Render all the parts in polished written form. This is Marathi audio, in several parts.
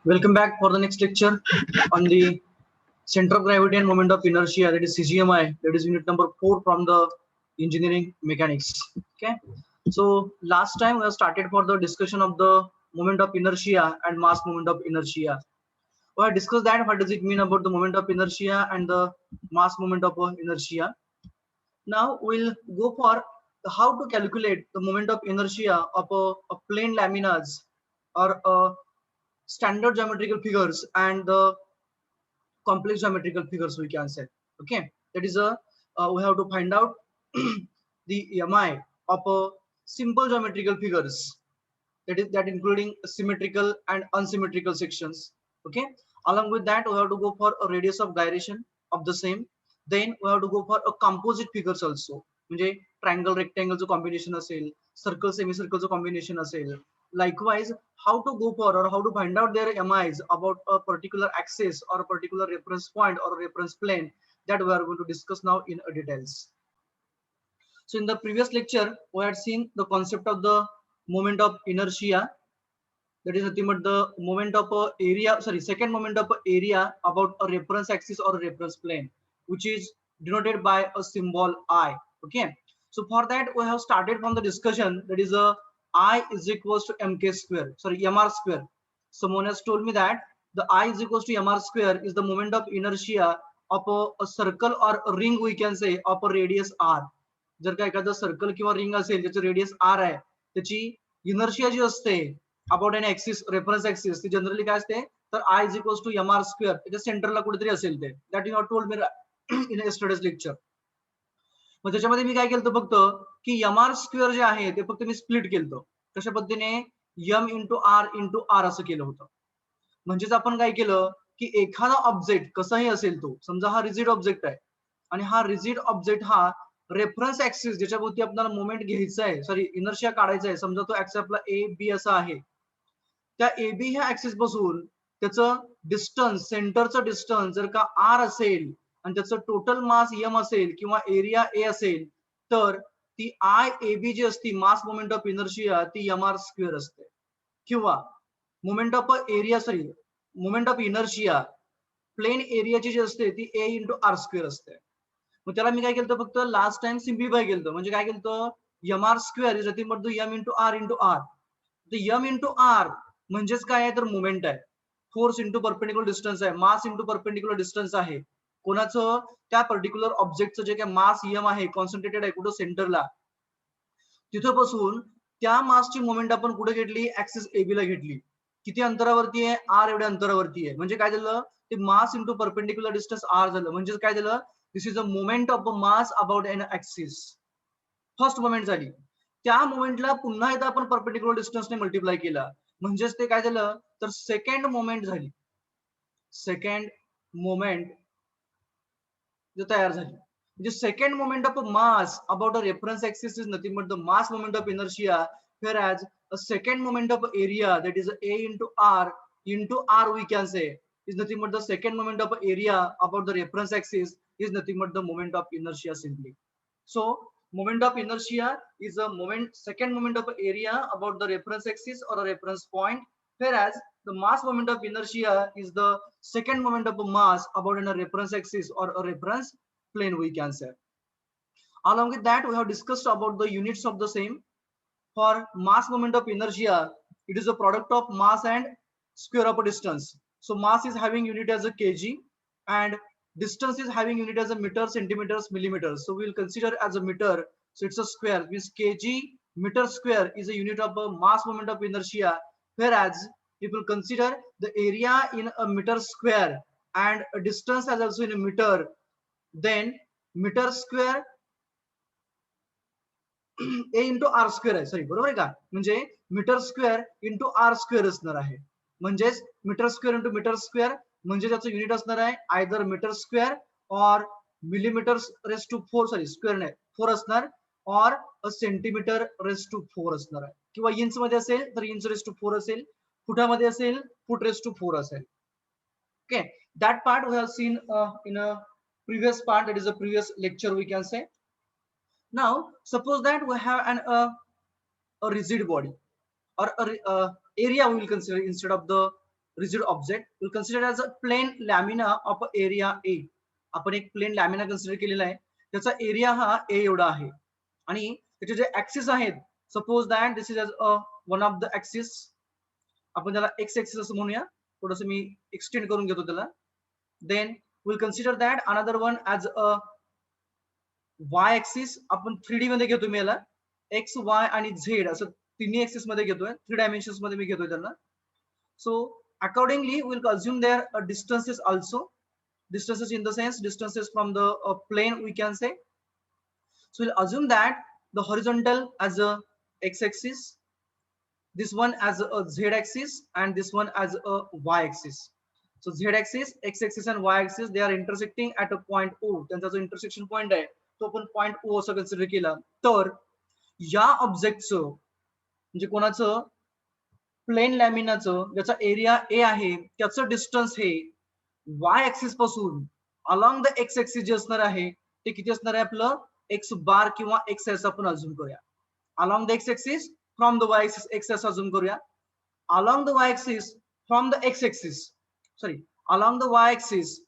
Welcome back for the next lecture on the center of gravity and moment of inertia, that is CGMI, that is unit number 4 from the engineering mechanics. Okay, so last time we have started for the discussion of the moment of inertia and mass moment of inertia. We have discussed that what does it mean about the moment of inertia and the mass moment of inertia. Now we'll go for how to calculate the moment of inertia of a plane laminas or a standard geometrical figures and the complex geometrical figures, we can say. Okay, that is a we have to find out the EMI of a simple geometrical figures, that including symmetrical and unsymmetrical sections. Okay, along with that we have to go for a radius of gyration of the same. Then we have to go for a composite figures also, म्हणजे triangle rectangle combination असेल, circle semicircle combination असेल. Likewise, how to go for or how to find out their MIs about a particular axis or a particular reference point or a reference plane, that we are going to discuss now in details. So in the previous lecture we had seen the concept of the moment of inertia, that is nothing but the moment of a area, sorry, second moment of a area about a reference axis or a reference plane, which is denoted by a symbol I. Okay, so for that we have started from the discussion, that is a I is equals to mk square, sorry, mr square. Someone has told me that the I is equals to mr square is the moment of inertia of a circle or a ring, we can say, of a radius r. जर का एखादं सर्कल किंवा रिंग असेल ज्याचं रेडियस आर आहे, त्याची इनर्शिया जी असते about an axis, reference axis, ती जनरली काय असते, तर I is equals to M R square, त्याच्या सेंटरला कुठेतरी असेल ते. That you have told me in yesterday's lecture. मग त्याच्यामध्ये मी काय केलं फक्त की एम आर स्क्वेअर जे आहे ते फक्त मी स्प्लिट केलं. कशा पद्धतीने, एम इंटू आर असं केलं होतं. म्हणजेच आपण काय केलं की एखादा ऑब्जेक्ट कसाही असेल तो, समजा हा रिजिड ऑब्जेक्ट आहे आणि हा रिजिड ऑब्जेक्ट हा रेफरन्स ऍक्सिस ज्याच्यावरती आपल्याला मोमेंट घ्यायचा आहे, सॉरी इनर्शिया काढायचा आहे, समजा तो ऍक्सिस आपला ए बी असा आहे. त्या ए बी ह्या ऍक्सिस पासून त्याचं डिस्टन्स, सेंटरचं डिस्टन्स जर का आर असेल आणि त्याचं टोटल मास एम असेल किंवा एरिया ए असेल, तर ती आय ए बी जी असती, मास मोमेंट ऑफ इनर्शिया, ती एम आर स्क्वेअर असते. किंवा moment of area, sorry, moment of inertia plane एरियाची जी असते ती ए इंटू आर स्क्वेअर असते. मग त्याला मी काय केलं फक्त लास्ट टाइम सिम्प्लिफाय केलं. म्हणजे काय केलं, M R square is nothing but M into R into R. M into R म्हणजेच काय आहे, तर मुवमेंट आहे, फोर्स इंटू परपेंडिक्युलर डिस्टन्स आहे, मास इंटू परपेंडिक्युलर डिस्टन्स आहे. कोणाचं, त्या पर्टिक्युलर ऑब्जेक्टचं जे काय मास एम आहे, कॉन्सन्ट्रेटेड आहे कुठं, सेंटरला. तिथपासून त्या मासची मुवमेंट आपण कुठे घेतली, ऍक्सिस ए बी ला घेतली. किती अंतरावरती आहे, आर एवढ्या अंतरावरती आहे. म्हणजे काय झालं, ते mass into perpendicular distance R झालं. म्हणजे काय झालं, this is a moment of a mass about an axis. First moment झाली. त्या मोमेंटला पुन्हा एकदा आपण परपेंडिक्युलर डिस्टन्सने मल्टिप्लाय केला, म्हणजेच ते काय झालं, तर सेकंड मोमेंट झाली. सेकंड मोमेंट तयार झाली. म्हणजे second moment of mass about a reference axis is nothing but the mass moment of inertia, whereas a second moment of area, that is a into r we can say, is nothing but the second moment of area about the reference axis is nothing but the moment of inertia simply. So moment of inertia is a moment, second moment of area about the reference axis or a reference point, whereas the mass moment of inertia is the second moment of mass about a reference axis or a reference plane, we can say. Along with that, we have discussed about the units of the same. For mass moment of inertia, it is a product of mass and square of a distance. So mass is having unit as a kg and distance is having unit as a meter, centimeters, millimeters. So we will consider as a meter. So it's a square, means kg meter square is a unit of a mass moment of inertia. Whereas if we consider the area in a meter square and a distance as also in a meter, then meter square A into R square आहे, सॉरी, बरोबर आहे का. म्हणजे metre square into R square असणार आहे. म्हणजेच metre square into metre square म्हणजे त्याचं युनिट असणार आहे either metre square or millimetre raise to 4, sorry square नाही 4 असणार, और सेंटीमीटर रेस टू 4 असणार आहे. किंवा इंच मध्ये असेल तर इंच रेस टू 4 असेल, फुटामध्ये असेल फुट रेस टू 4 असेल. Okay, that part we have seen in a previous part, that is a previous lecture, we can say. Now suppose that we have a rigid body or a area, we will consider instead of the rigid object will consider as a plain lamina of area A. आपण एक प्लेन लॅमिना कन्सिडर केलेला आहे, त्याचा एरिया हा ए एवढा आहे आणि त्याचे जे ऍक्सिस आहेत, suppose that this is one of the axis, आपण त्याला एक्स ऍक्सिस असं म्हणूया, थोडस मी एक्सटेंड करून घेतो त्याला. Then will consider that another one as a Y axis. आपण 3D मध्ये घेतो मी याला, एक्स वाय आणि झेड असं तिन्ही ऍक्सिस मध्ये घेतोय, 3 डायमेन्शन्स मध्ये मी घेतोय त्यांना. So accordingly we'll assume their distances also, distances in the sense distances from the plane we can say. So we'll assume that the horizontal as a x-axis, this one as a z-axis, and this one as a y-axis. So z-axis, x-axis and y-axis, they are intersecting at a point O. त्यांचा जो intersection point आहे तो आपण point O असं कन्सिडर केला तर या ऑब्जेक्टचं म्हणजे कोणाचं, प्लेन लॅमिनाचं ज्याचा एरिया ए आहे त्याचं डिस्टन्स हे वाय ऍक्सिस पासून अलॉंग द एक्स ऍक्सिस जे असणार आहे ते किती असणार आहे, आपलं एक्स बार किंवा एक्स एस आपण अज्युम करूया. Along the X axis from the Y axis X S assume करूया. Along the Y axis from the X axis, sorry along the Y axis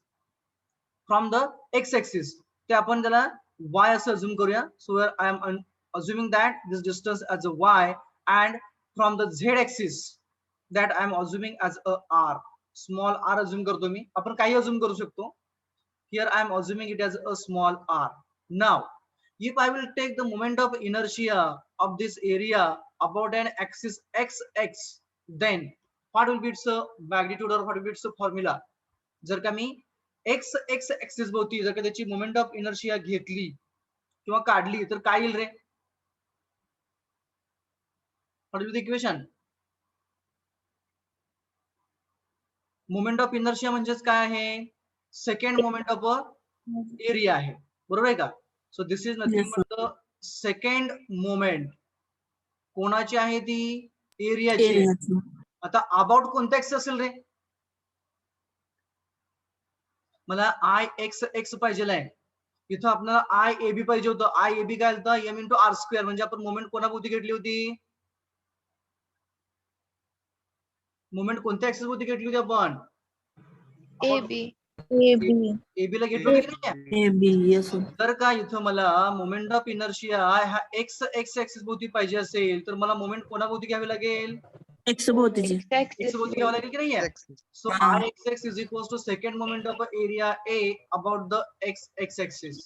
from the X axis ते आपण त्याला वाय असं अज्युम करूया. So I am assuming that this distance as a y, and from the z axis that I am assuming as a r, small r assume करतो मी, आपण काही assume करू शकतो. Here I am assuming it as a small r. Now if I will take the moment of inertia of this area about an axis xx, then what will be its magnitude or what will be its formula. जर का मी x x axis भोवती जर का त्याची मोमेंट ऑफ इनर्शिया घेतली किंवा काढली तर काय येईल रे, what will be the equation? Moment of inertia म्हणजेच काय आहे, सेकंड मोमेंट ऑफ एरिया आहे, बरोबर आहे का. So this is nothing but the second moment कोणाची आहे, ती एरियाची. आता अबाउट कोणत्या एक्स असेल रे, मला आय एक्स एक्स पाहिजे आहे, इथं आपल्याला आय ए बी पाहिजे होतं. आय ए बी काय होतं, एम इंटू आर स्क्वेअर, म्हणजे आपण मोमेंट कोणाभोवती घेतली होती, मोमेंट कोणत्या ऍक्सिस भोवती घेतली होती आपण, एबी ला घेतलो की नाही. तर का इथं मला मोमेंट ऑफ इनर्शिया हा एक्स एक्स ऍक्सिस भोवती पाहिजे असेल तर मला मोमेंट कोणाभोवती घ्यावी लागेल, एक्स भोवती घ्यावं लागेल की नाही. So R X X is equal to second moment of area A about the X X axis.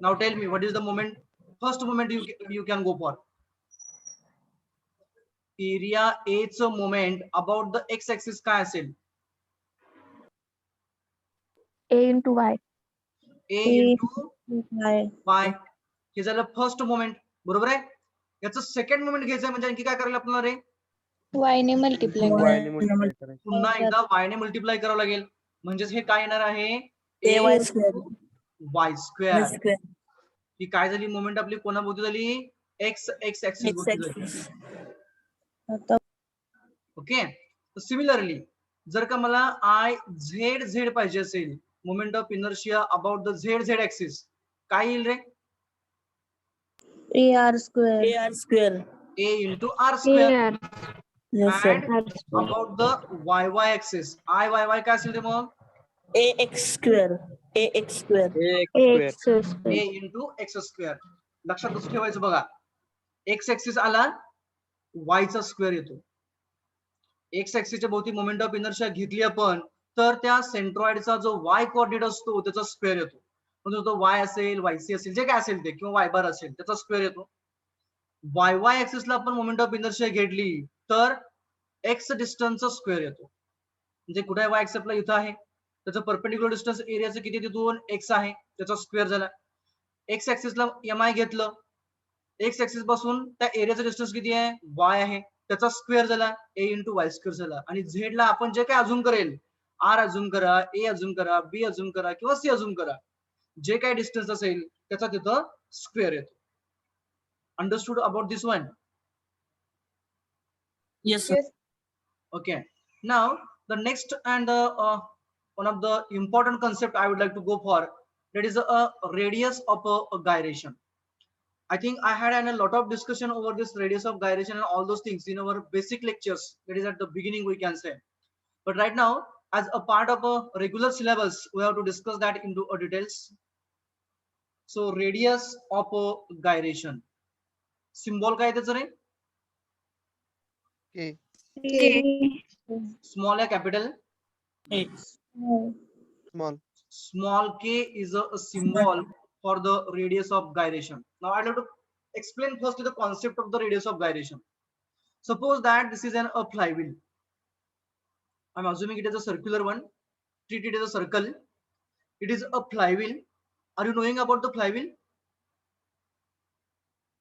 Now tell me what is the moment, first moment you can go for. Area A चं moment about the X axis काय असेल, A into y. A into Y. हे झालं फर्स्ट मोमेंट, बरोबर आहे. याचं सेकंड मोमेंट घ्यायचं म्हणजे आणखी काय करायला आपल्याला रे, Y ने मल्टिप्लाय पुन्हा एकदा वाय ने मल्टिप्लाय करावं लागेल. म्हणजेच हे काय येणार आहे, ए वाय स्क्वेअर. ही काय झाली, मोमेंट आपली कोणाभोवती झाली, एक्स एक्स ऍक्सिस भोवती झाली. ओके. सिमिलरली जर का मला आय झेड झेड पाहिजे असेल, moment of inertia about the Z Z axis काय येईल रे, AR square. A into R square. And about the y axis, I y काय असेल रे मग, ax square. a into x square. लक्षात कसं ठेवायचं बघा, एक्स ऍक्सिस आला y चा स्क्वेअर येतो. एक्स ऍक्सिसच्या भोवती मोमेंट ऑफ इनर्शिया घेतली आपण तर त्या सेंट्रॉइडचा जो y कोऑर्डिनेट असतो त्याचा स्क्वेअर येतो. म्हणजे तो y असेल, yc असेल, जे काय असेल ते, किंवा y बार असेल त्याचा स्क्वेअर येतो. y ऍक्सिसला आपण मोमेंट ऑफ इनर्शिया घेतली तर एक्स डिस्टन्सचा स्क्वेअर येतो. म्हणजे कुठे वाय ऍक्सिसला इथं आहे, त्याचं परपेंडिक्युलर डिस्टन्स एरियाचं किती, तिथून एक्स आहे, त्याचा स्क्वेअर झाला. एक्स ऍक्सिसला एम आय घेतलं, एक्स ऍक्सिस पासून त्या एरियाचा डिस्टन्स किती आहे, वाय आहे, त्याचा स्क्वेअर झाला, ए इंटू वाय स्क्वेअर झाला. आणि झेड ला आपण जे काय अजून करेल, आर अजून करा, ए अजून करा, बी अजून करा किंवा सी अजून करा, जे काय डिस्टन्स असेल त्याचा तिथं स्क्वेअर येतो. Understood about this one? Yes, sir. Okay. Now the next and one of the important concept I would like to go for, that is a radius of a gyration. I think I had a lot of discussion over this radius of gyration and all those things in our basic lectures, that is at the beginning we can say. But right now, as a part of a regular syllabus, we have to discuss that into a details. So radius of a gyration, symbol काय त्याचं रे? K. Small या capital? Small. Small k is a symbol for the radius of gyration. Now I'd like to explain first the concept of the radius of gyration. Suppose that this is a flywheel. I'm assuming it is a circular one. Treat it as a circle. It is a flywheel. Are you knowing about the flywheel?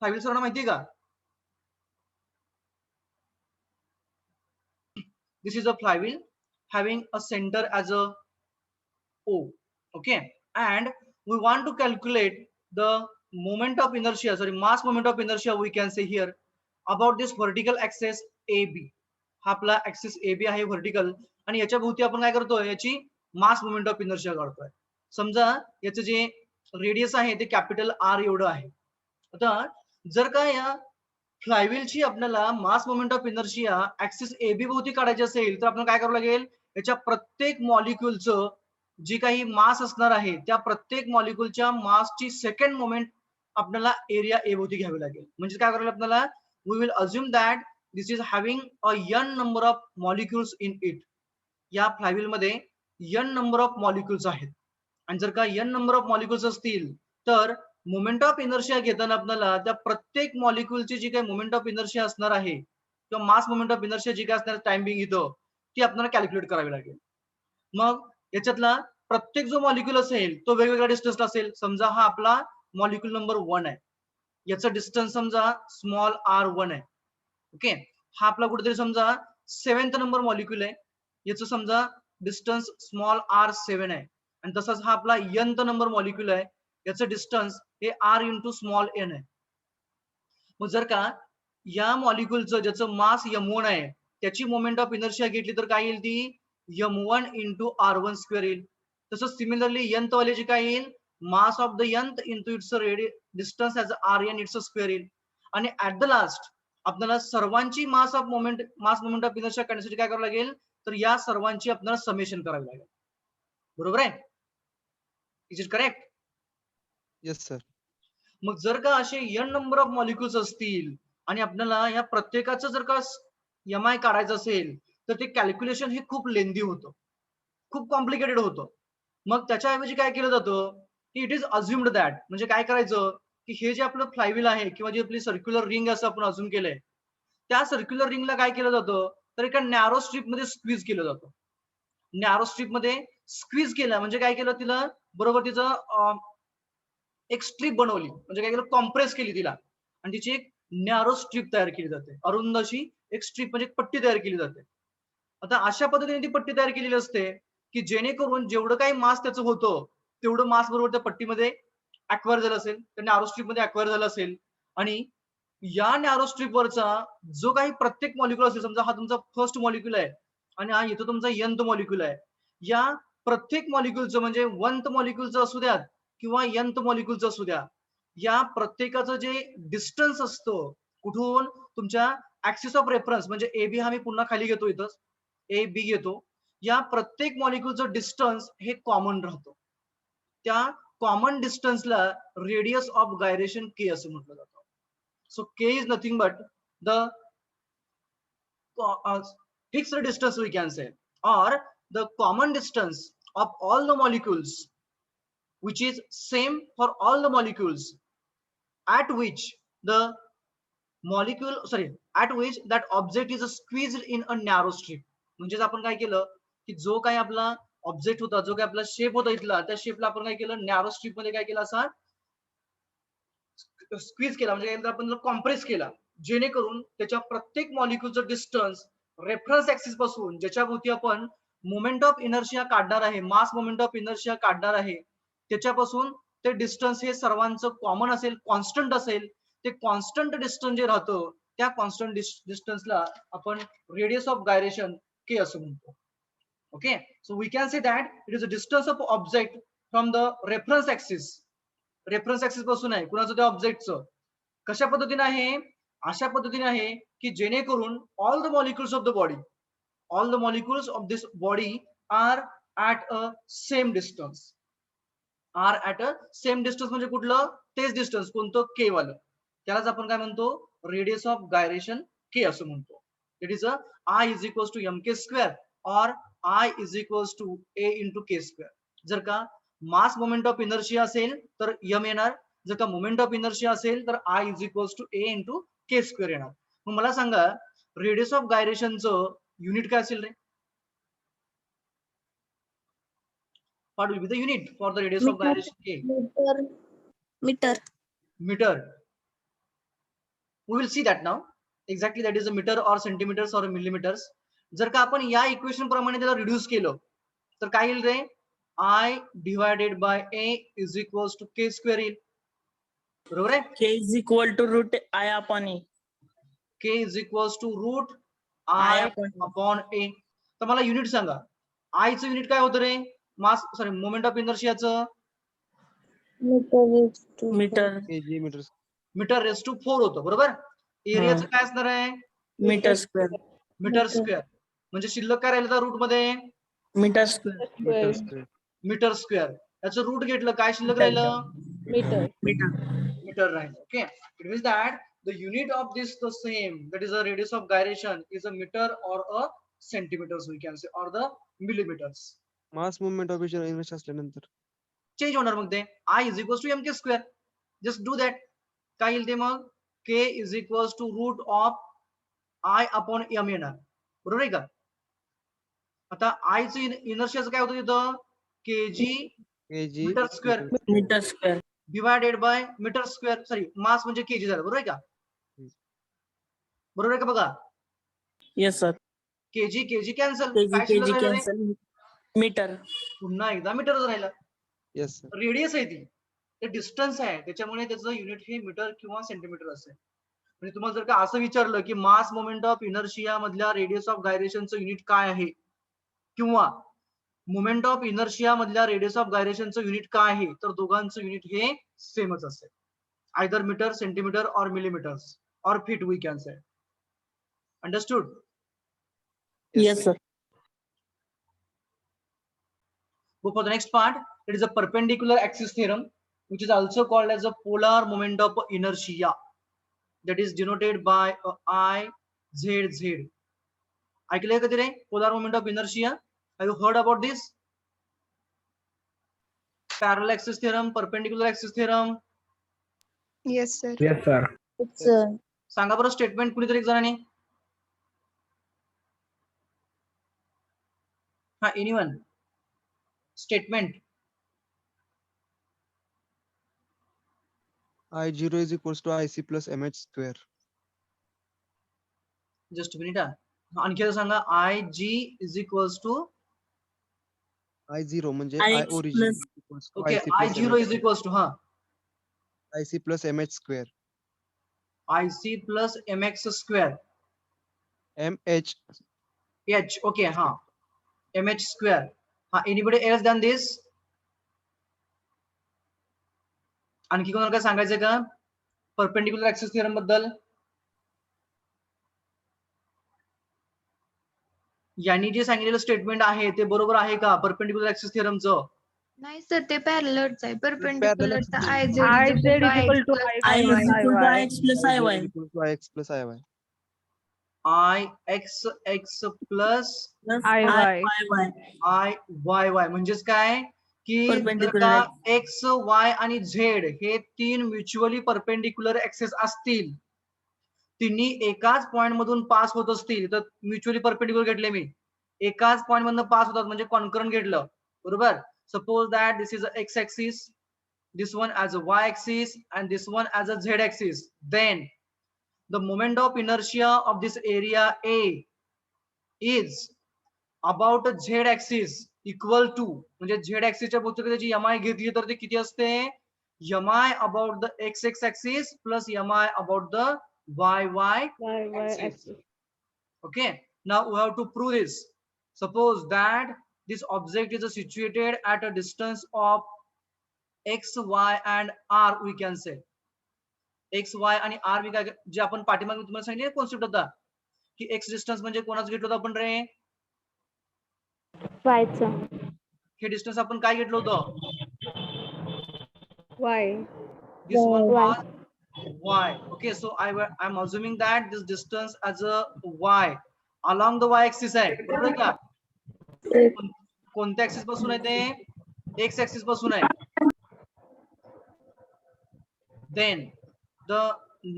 Flywheel सर्वांना माहिती आहे का? This is a flywheel having a center as a O. Okay, and we want to calculate the moment of inertia, sorry, mass moment of inertia, we can say here about this vertical axis AB. हा आपला ऍक्सिस AB आहे व्हर्टिकल, आणि याच्या भोवती आपण काय करतोय, याची मास मोमेंट ऑफ इनर्शिया काढतोय. समजा याचं जे रेडियस आहे ते कॅपिटल R एवढं आहे. आता जर का या फ्लायव्हीलची आपल्याला मास moment of inertia axis AB भोवती काढायची असेल तर आपल्याला काय करावं लागेल, याच्या प्रत्येक मॉलिक्युलचं जी काही मास असणार आहे त्या प्रत्येक मॉलिक्युलच्या मासची सेकंड मोमेंट आपल्याला एरिया ए भोवती घ्यावी लागेल. म्हणजे काय करायला आपल्याला, we will assume that this is having a n number of molecules in it. या फ्लायव्हील मध्ये n नंबर ऑफ मॉलिक्युल्स आहेत, आणि जर का n नंबर ऑफ मॉलिक्युल्स असतील तर मोमेंट ऑफ इनर्शिया घेताना आपल्याला त्या प्रत्येक मॉलिक्युलची जी काही मोमेंट ऑफ इनर्शिया असणार आहे किंवा मास मोमेंट ऑफ इनर्शिया जी काय असणार टाइम बिंग इथं, ती आपल्याला कॅल्क्युलेट करावी लागेल. मग याच्यातला प्रत्येक जो मॉलिक्युल असेल तो वेगवेगळ्या डिस्टन्सला असेल. समजा हा आपला मॉलिक्युल नंबर 1 आहे, याचं डिस्टन्स समजा स्मॉल r1 आहे. ओके, हा आपला कुठेतरी समजा 7th नंबर मॉलिक्युल आहे, याचं समजा डिस्टन्स स्मॉल r7 आहे. आणि तसाच हा आपला nth नंबर मॉलिक्युल आहे, याचं डिस्टन्स हे r इंटू स्मॉल n आहे. मग जर का या मॉलिक्युलचं ज्याचं मास m1 आहे त्याची मोमेंट ऑफ इनर्शिया घेतली तर काय येईल, ती m1 इंटू r1 स्क्वेअर येईल. तसंच सिमिलरली nth वाल्याची काय येईल, mass of the nth into its distance as rn it's square येईल. आणि ऍट द लास्ट आपल्याला सर्वांची मास मोमेंट ऑफ इनर्शिया काढण्यासाठी काय करावं लागेल, तर या सर्वांची आपल्याला समेशन करावी लागेल. बरोबर आहे? Is it correct? Yes, sir. मग जर का असे n नंबर ऑफ मॉलिक्युल्स असतील आणि आपल्याला या प्रत्येकाचं जर का MI काढायचं असेल तर ते कॅल्क्युलेशन हे खूप लेंदी होतं, खूप कॉम्प्लिकेटेड होतं. मग त्याच्याऐवजी काय केलं जातं की इट इज अज्युम्ड दॅट, म्हणजे काय करायचं की हे जे आपलं फ्लायव्हील आहे किंवा जी आपली सर्क्युलर रिंग असं आपण अज्युम केलंय, त्या सर्क्युलर रिंगला काय केलं जातं तर एका नॅरो स्ट्रीप मध्ये स्क्वीज केलं जातं. नॅरो स्ट्रीप मध्ये स्क्वीज केलं म्हणजे काय केलं, तिला बरोबर तिचं एक स्ट्रीप बनवली, म्हणजे काय केलं, कॉम्प्रेस केली तिला, आणि तिची एक नॅरो स्ट्रीप तयार केली जाते, अरुंद अशी एक स्ट्रीप म्हणजे एक पट्टी तयार केली जाते. आता अशा पद्धतीने ती पट्टी तयार केलेली असते की जेणेकरून जेवढं काही मास त्याचं होतं तेवढं मास बरोबर त्या पट्टीमध्ये अक्वायर झालं असेल, त्या नॅरो स्ट्रीप मध्ये अक्वायर झालं असेल. आणि या नॅरो स्ट्रीप वरचा जो काही प्रत्येक मॉलिक्युल असेल, समजा हा तुमचा फर्स्ट मॉलिक्युल आहे आणि हा इथं तुमचा nth मॉलिक्युल आहे, या प्रत्येक मॉलिक्युलचं म्हणजे 1th मॉलिक्युलचं असू द्यात किंवा nth मॉलिक्युलचं असू द्या, या प्रत्येकाचं जे डिस्टन्स असतं कुठून तुमच्या ऍक्सिस ऑफ रेफरन्स म्हणजे AB हा मी पुन्हा खाली घेतो, इथं AB घेतो, या प्रत्येक मॉलिक्युलचं डिस्टन्स हे कॉमन राहतं. त्या कॉमन डिस्टन्सला रेडियस ऑफ गायरेशन K असं म्हटलं जातं. So K is nothing but the fixed distance we can say, or the common distance of all the molecules which is same for all the molecules at which that object is squeezed in a narrow strip. म्हणजे आपण काय केलं की जो काही आपला ऑब्जेक्ट होता, जो काही आपला शेप होता इथला, त्या शेपला आपण काय केलं, नॅरो स्ट्रीप मध्ये काय केलं, असा स्क्वीज केला, म्हणजे आपण कॉम्प्रेस केला, जेणेकरून त्याच्या प्रत्येक मॉलिक्युलचं डिस्टन्स रेफरन्स ऍक्सिस पासून ज्याच्या भोवती आपण मोमेंट ऑफ इनर्शिया काढणार आहे, मास मोमेंट ऑफ इनर्शिया काढणार आहे, त्याच्यापासून ते डिस्टन्स हे सर्वांचं कॉमन असेल, कॉन्स्टंट असेल. ते कॉन्स्टंट डिस्टन्स जे राहतं त्या कॉन्स्टंट डिस्टन्सला आपण रेडियस ऑफ गायरेशन K असं म्हणतो. Okay, so we can say that it is a distance of object from the reference axis. Reference axis पासून आहे कुणाचं, त्या ऑब्जेक्टचं. कशा पद्धतीने आहे, अशा पद्धतीने आहे की जेणेकरून all the molecules of the body, all the molecules of this body are at a same distance. are at a same distance म्हणजे कुठलं तेच डिस्टन्स कोणतं के वालं, त्यालाच आपण काय म्हणतो रेडियस ऑफ गायरेशन के असं म्हणतो. It is a I is equals to M K square or I is equals to A into K square. जर का मास मोमेंट ऑफ इनर्शिया असेल तर एम येणार, जर का मोमेंट ऑफ इनर्शिया असेल तर I is equals to A into K square येणार. मग मला सांगा रेडियस ऑफ गायरेशनचं युनिट काय असेल रे? What will be the unit for the radius of gyration K? Meter. Meter. We will see that now. Exactly that is a meter or centimeters or millimeters. जर का आपण या इक्वेशन प्रमाणे त्याला रिड्यूस केलं तर काय येईल रे? I divided by A is equals to K square येईल. बरोबर आहे? K is equal to root I upon A. K is equals to root I I upon upon A. तर मला युनिट सांगा. I चं युनिट काय होतं रे? मास सॉरी मोमेंट ऑफ इनर्शियाचं meter. kg meters. Metre raise to 4 होतं बरोबर. एरियाचं काय असणार आहे? Meter square. Metre square. म्हणजे शिल्लक काय राहिलं तर रूट मध्ये Meter square. Meter square. Metre square. याचं रूट घेतलं काय शिल्लक राहिलं? Meter. मीटर राहिलं. Okay, it means that the unit of this the same that is a radius of gyration is a metre or a centimetres we can say or the millimetres. Mass movement of inertia असल्यानंतर चेंज होणार मग ते I is equals to M K square. Just do that. काय येईल ते मग? K is equals to route of I upon M येणार. बरोबर आहे का? आता I चं इनर्शियाचं काय होतं तिथं? KG kg metre square Meter square. Divided by metre square sorry mass म्हणजे केजी झालं. बरोबर आहे का? बरोबर आहे का? बघा Yes sir. KG KG cancel. Kg काय शिल्लक kg राहिलं रे? cancel. Meter. पुन्हा एकदा मीटरच राहिला. yes sir. रेडियस आहे ती, ते डिस्टन्स आहे त्याच्यामुळे त्याचं युनिट हे मीटर किंवा सेंटीमीटर असेल. म्हणजे तुम्हाला जर का असं विचारलं की मास मोमेंट ऑफ इनर्शिया मधल्या रेडियस ऑफ गायरेशनचं युनिट काय आहे किंवा मोमेंट ऑफ इनर्शिया मधल्या रेडियस ऑफ गायरेशनचं युनिट काय आहे तर दोघांचं युनिट हे सेमच असेल. Either metre centimetre or millimetres or feet we can say. Understood? Yes sir. Go for the next part. It is a perpendicular axis theorem, which is also called as a polar moment of inertia. That is denoted by a I Z Z. ऐकलंय कधी रे polar moment of inertia? Have you heard about this? Parallel axis theorem, perpendicular axis theorem. Yes, sir. Yes, sir. It's सांगा बरं स्टेटमेंट कुणीतरी एक जणांनी. हा anyone statement. I0 is equals to IC plus MH square. Just minute हा. आणखी एकदा सांगा. I G is equals to I0 म्हणजे I I x origin plus- equals to okay IC I plus zero MH is equals to हा IC plus MH square. I C plus M X square MH H. Okay हा एम एच स्क्वेअर. हा एनीबडी एल्स दॅन दिस? आणखी कोणाला काय सांगायचं का परपेंडिक्युलर ऍक्सिस थिअरम बद्दल? यांनी जे सांगितलेलं स्टेटमेंट आहे ते बरोबर आहे का परपेंडिक्युलर ऍक्सिस थिअरमचं? नाही सर ते पॅरललच आहे Parallel परपेंडिक्युलर आहे. I I Z is equal to I is equal to IY. Ix plus I0 Iy. is equal to IX plus IY. I x x plus Plus IY. Iy. I Y Y म्हणजेच काय की जर Perpendicular का एक्स वाय आणि झेड हे तीन म्युच्युअली परपेंडिक्युलर ऍक्सेस असतील, तिन्ही एकाच पॉइंट मधून पास होत असतील तर म्युच्युअली परपेंडिक्युलर घेतले मी, एकाच पॉइंट मधून पास होतात म्हणजे कॉन्करंट घेतलं. बरोबर. Suppose that this is a x axis, this one as a y axis and this one as a z axis, then the moment of inertia of this area A is about a z axis equal to म्हणजे z axis च्या भोवती त्याची mi घेतली तर ते किती असते? mi about the x axis plus mi about the y axis. Okay, now we have to prove this. Suppose that this object is situated at a distance of x, y and r we can say. x, y आणि r we काय जे आपण पाठीमागे तुम्हाला सांगितले कॉन्सेप्ट होता की x डिस्टन्स म्हणजे कोणाच घेतलं होतं आपण रे? वायचं हे डिस्टन्स आपण काय घेतलं होतं? Y This one Y. was y. Okay, so I'm assuming that this distance as a y along the y-axis आहे, बरोबर आहे का? कोणत्या ऍक्सिस पासून आहे ते? x ऍक्सिस पासून आहे. Then the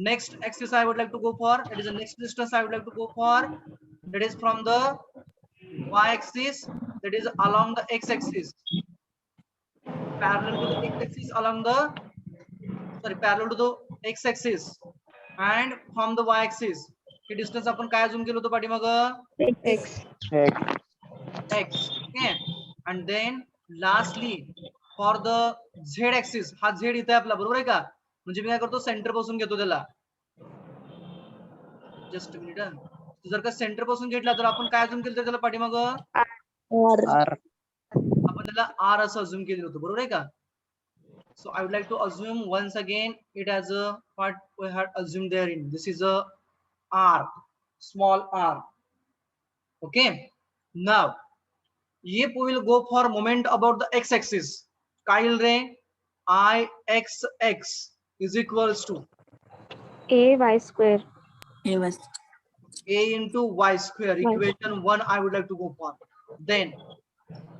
next axis I would like to go for, that is the next distance I would like to go for, that is from the y-axis, that is along the x-axis, parallel to the x-axis along the parallel to the x-axis and from the y-axis. हे डिस्टन्स आपण काय अजून केलं होतं पाठीमागं? X. x. Okay, and then lastly for the z axis, हा z इथे आपला, बरोबर आहे का? म्हणजे मी काय करतो, सेंटर पासून घेतो त्याला. Just minute. जर का सेंटर पासून घेतला तर आपण काय अजून केलं त्याला पाठीमागं? आपण त्याला r असं अजून केलं होतं, बरोबर आहे का? So I would like to assume once again it as a what we had assumed therein. This is a r, small r. Okay. Now, if we will go for moment about the x-axis, Kyle ray ixx is equals to AY square. हे बस. a into y square. Equation 1 I would like to go for. Then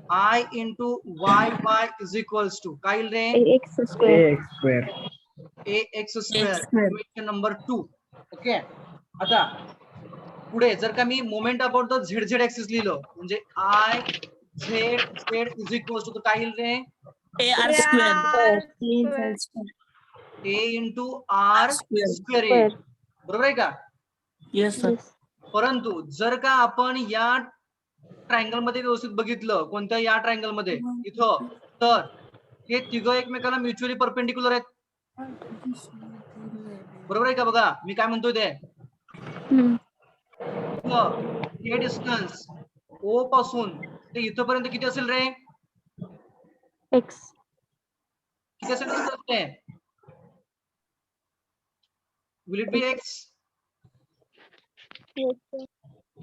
I into y is equals to Kyle ray AX square. ax square. square. Equation number 2. Okay. आता पुढे जर का मी moment about the Z axis लिहिलं, म्हणजे I z is equals to काय येईल रे? AR square. a into r Square. Square येईल, Square. बरोबर आहे का? Yes, sir. Yes. परंतु जर का आपण या ट्रायंगल मध्ये व्यवस्थित बघितलं, कोणत्या या ट्रायंगल मध्ये इथं, तर हे तिघं एकमेकाला म्युच्युअली परपेंडिक्युलर आहेत, बरोबर आहे का? बघा मी काय म्हणतोय ते, हम्म. हे डिस्टन्स ओ पासून ते इथपर्यंत किती असेल रे? X. किती असेल डिस्टन्स ते? Will it be x?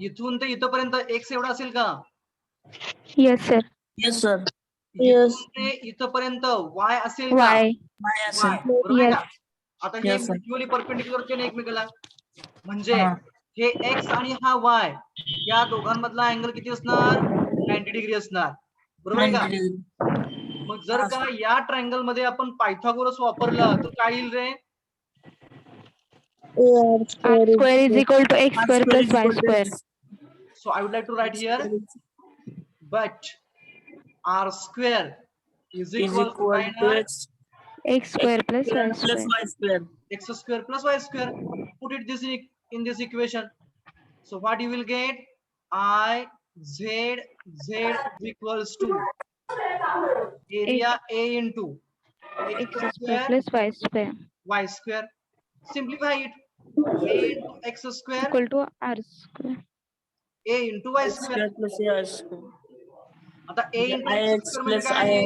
इथून ते इथपर्यंत x एवढा असेल का? Yes sir. Yes, sir. इथून ते इथपर्यंत y असेल का? Y. My y, बरोबर आहे का? Yes. आता हे Yes, sir. म्युच्युअली परपेंडिक्युलर केले एकमेकाला, म्हणजे हा. हे x आणि हा y या दोघांमधला अँगल किती असणार? 90 डिग्री असणार, बरोबर आहे का? 90 degree. मग जर का या ट्रायंगल मध्ये आपण पायथागोरस वापरला तर काय येईल रे? R square is equal to X square plus Y square. So I would like to write here, but r square is Is equal to equal to X X square plus Y plus square. Y square. x square plus y square. Put it this in this equation. So what you will get? I z is equals to area a into X x square square plus Y square y square. Simplify it. A into x square, equal to R square. a into y X square. square plus Y square. आता a into x IX square म्हणजे plus काय आहे?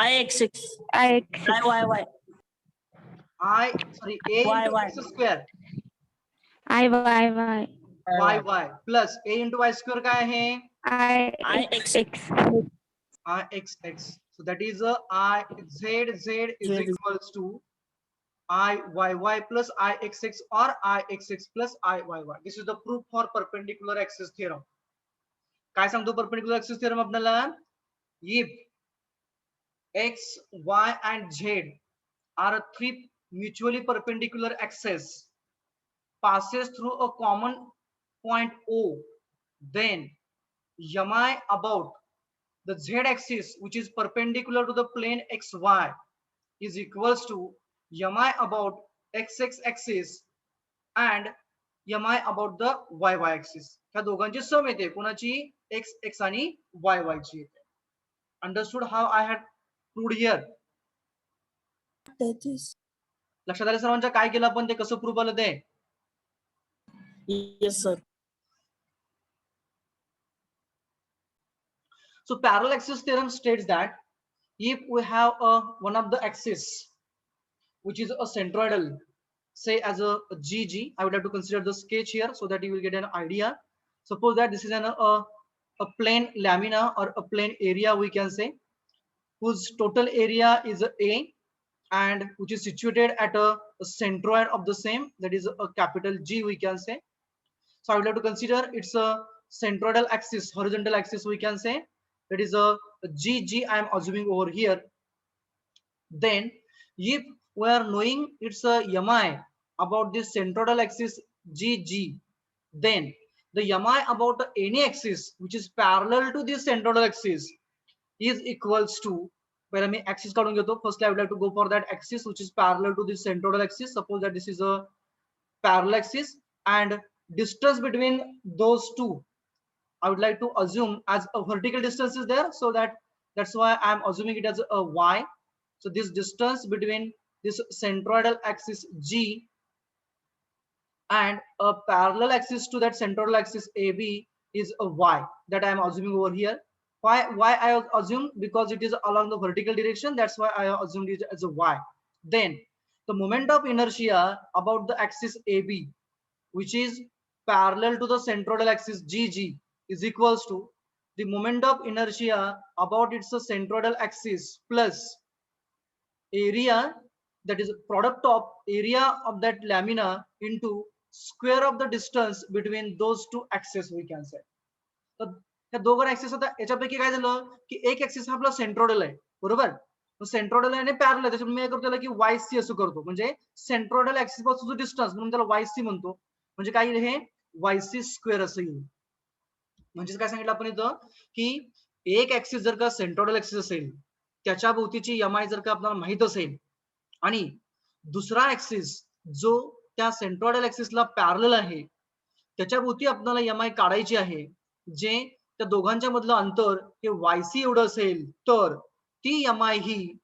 IX6. IX. IYY. sorry, a into Y. x square IYY. y plus a into y square काय आहे? IXX. ixx. So that is a I z is equals to Iyy plus Ixx or Ixx plus Iyy. This is the proof for perpendicular axis theorem. काय सांगतो perpendicular axis theorem आपल्याला? If x, y and z are three mutually perpendicular axes passes through a common point O, then mi about the z axis which is perpendicular to the plane xy is equals to mi about xx axis and mi about the yy axis. ह्या दोघांची सम येते, कोणाची? x आणि y ची येते. Understood how I had proved here? लक्षात आलं सर्वांच्या? काय केलं आपण, ते कसं प्रूव्ह आलं ते? Yes, sir. So parallel axis theorem states that if we have one of the axis which is a centroidal, say as a GG, I would have to consider the sketch here so that you will get an idea. Suppose that this is a a plane lamina or a plane area, we can say, whose total area is A and which is situated at a centroid of the same, that is a capital G, we can say. So I would like to consider it's a centroidal axis, horizontal axis, we can say, that is a GG I am assuming over here. Then if we are knowing it's a mi about this centroidal axis GG, then the mi about any axis which is parallel to this centroidal axis is equals to, where I mean axis काढून घेतो. Firstly I would like to go for that axis which is parallel to this centroidal axis. Suppose that this is a parallel axis and distance between those two I would like to assume as a vertical distance is there, so that's why I'm assuming it as a y. So this distance between this centroidal axis G and a parallel axis to that centroidal axis AB is a y, that I am assuming over here. Why I assume? Because it is along the vertical direction, that's why I assumed it as a y. Then the moment of inertia about the axis AB, which is parallel to the centroidal axis GG, is equals to the moment of inertia about its centroidal axis plus area, that is product of area of that lamina into square of the distance between those two axes, we can say. तर ह्या दोघं ऍक्सिस आता याच्यापैकी काय झालं की एक ऍक्सिस हा आपला सेंट्रोइडल आहे, बरोबर. सेंट्रोइडल आणि पॅरलल आहे, त्याच्यामुळे मी काय करतो त्याला की वाय सी असं करतो, म्हणजे सेंट्रोइडल ऍक्सिस पासून जो डिस्टन्स म्हणून त्याला वाय सी म्हणतो. म्हणजे काय येईल हे वाय सी स्क्वेअर असं येईल. म्हणजे काय सांगितलं आपण इथं की एक ऍक्सिस जर का सेंट्रोइडल ऍक्सिस असेल त्याच्या भोवतीची एमआय जर का आपल्याला माहित असेल आणि दुसरा ऍक्सिस जो त्या सेंट्रोइडल ऍक्सिसला पॅरलल आहे त्याच्या भोवती आपल्याला एमआय काढायची आहे, जे त्या दोघांच्या मधलं अंतर हे वायसी एवढं असेल तर ती एमआय ही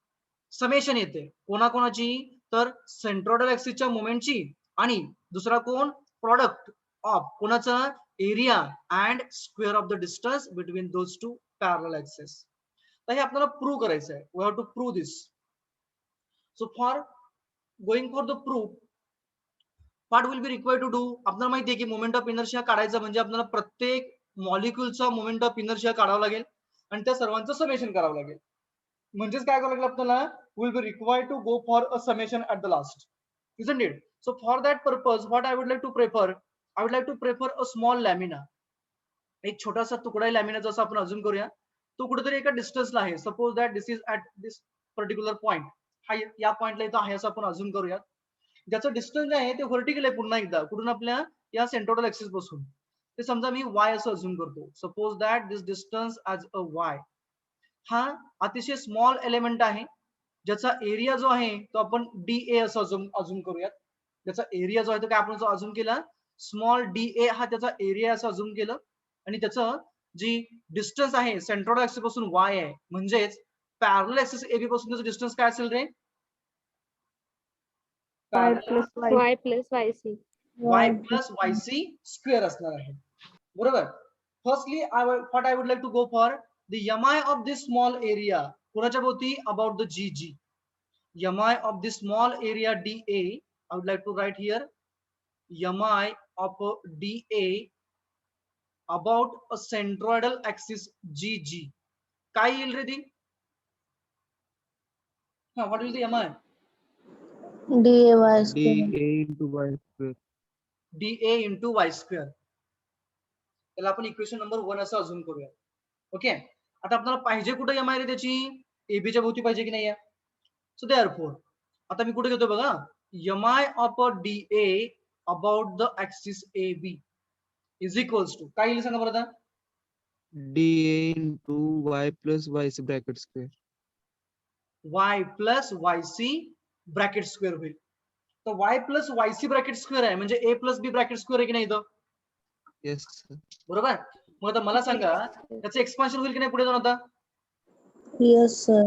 समेशन येते कोणाकोणाची, तर सेंट्रोइडल ऍक्सिसच्या मोमेंटची आणि दुसरा कोण प्रोडक्ट ऑफ कोणाचा area and square of the distance between those two parallel axis. तर हे आपल्याला प्रूव्ह करायचं आहे. We have to prove this. So for going for the proof what will be required to do. आपल्याला माहिती आहे की मोमेंट ऑफ इनर्शिया काढायचा म्हणजे आपल्याला प्रत्येक मॉलिक्युलचा मोमेंट ऑफ इनर्शिया काढावा लागेल आणि त्या सर्वांचं समेशन करावं लागेल. म्हणजेच काय करावं लागेल आपल्याला, will be required to go for a summation at the last, isn't it? So for that purpose what I would like to prefer, I would like to prefer a small lamina. एक छोटासा तुकडा आहे लॅमिनाचा असं आपण अजून करूया. तो कुठेतरी एका डिस्टन्सला आहे. Suppose that this is at this particular point, हा या पॉइंटला इथं आहे असं आपण अजून करूयात. ज्याचं डिस्टन्स आहे ते व्हर्टिकल आहे पुन्हा एकदा कुठून आपल्या या सेंट्रोइडल ऍक्सिस पासून. ते समजा मी y असं अजून करतो. Suppose that this distance as a y. हा अतिशय स्मॉल एलिमेंट आहे ज्याचा एरिया जो आहे तो आपण DA असं अजून करूयात. त्याचा एरिया जो आहे तो काय आपण अजून केला, स्मॉल DA हा त्याचा एरिया असं अजून केलं आणि त्याचं जी डिस्टन्स आहे सेंट्रोइडल ऍक्सिस पासून y आहे, म्हणजेच पॅरलल ऍक्सिस AB पासून त्याचं डिस्टन्स काय असेल रे, y plus yc. y plus yc square असणार आहे, बरोबर. Firstly what I would like to go for the mi of this small area कोणाच्या भोवती about the GG. mi of this small area DA, I would like to write here mi of DA about a centroidal axis GG. काय येईल रे ती, हा what will the mi DA into y square. DA into y square. त्याला आपण इक्वेशन नंबर 1 असं अजून करूया. ओके. आता आपल्याला पाहिजे कुठे एमआय रे त्याची, AB च्या भोवती पाहिजे की नाही. सो देअरफॉर आता मी कुठे घेतो बघा, MI of DA about the axis AB is equals to काय येईल सांगा बरं आता, DA into y plus yc bracket square. y plus yc bracket square होईल. तर y plus yc bracket square आहे म्हणजे a plus b bracket square आहे की नाही इथं, Yes sir. बरोबर. मग आता मला सांगा त्याचं एक्सपान्शन होईल की नाही पुढे जाऊन, आता Yes, sir.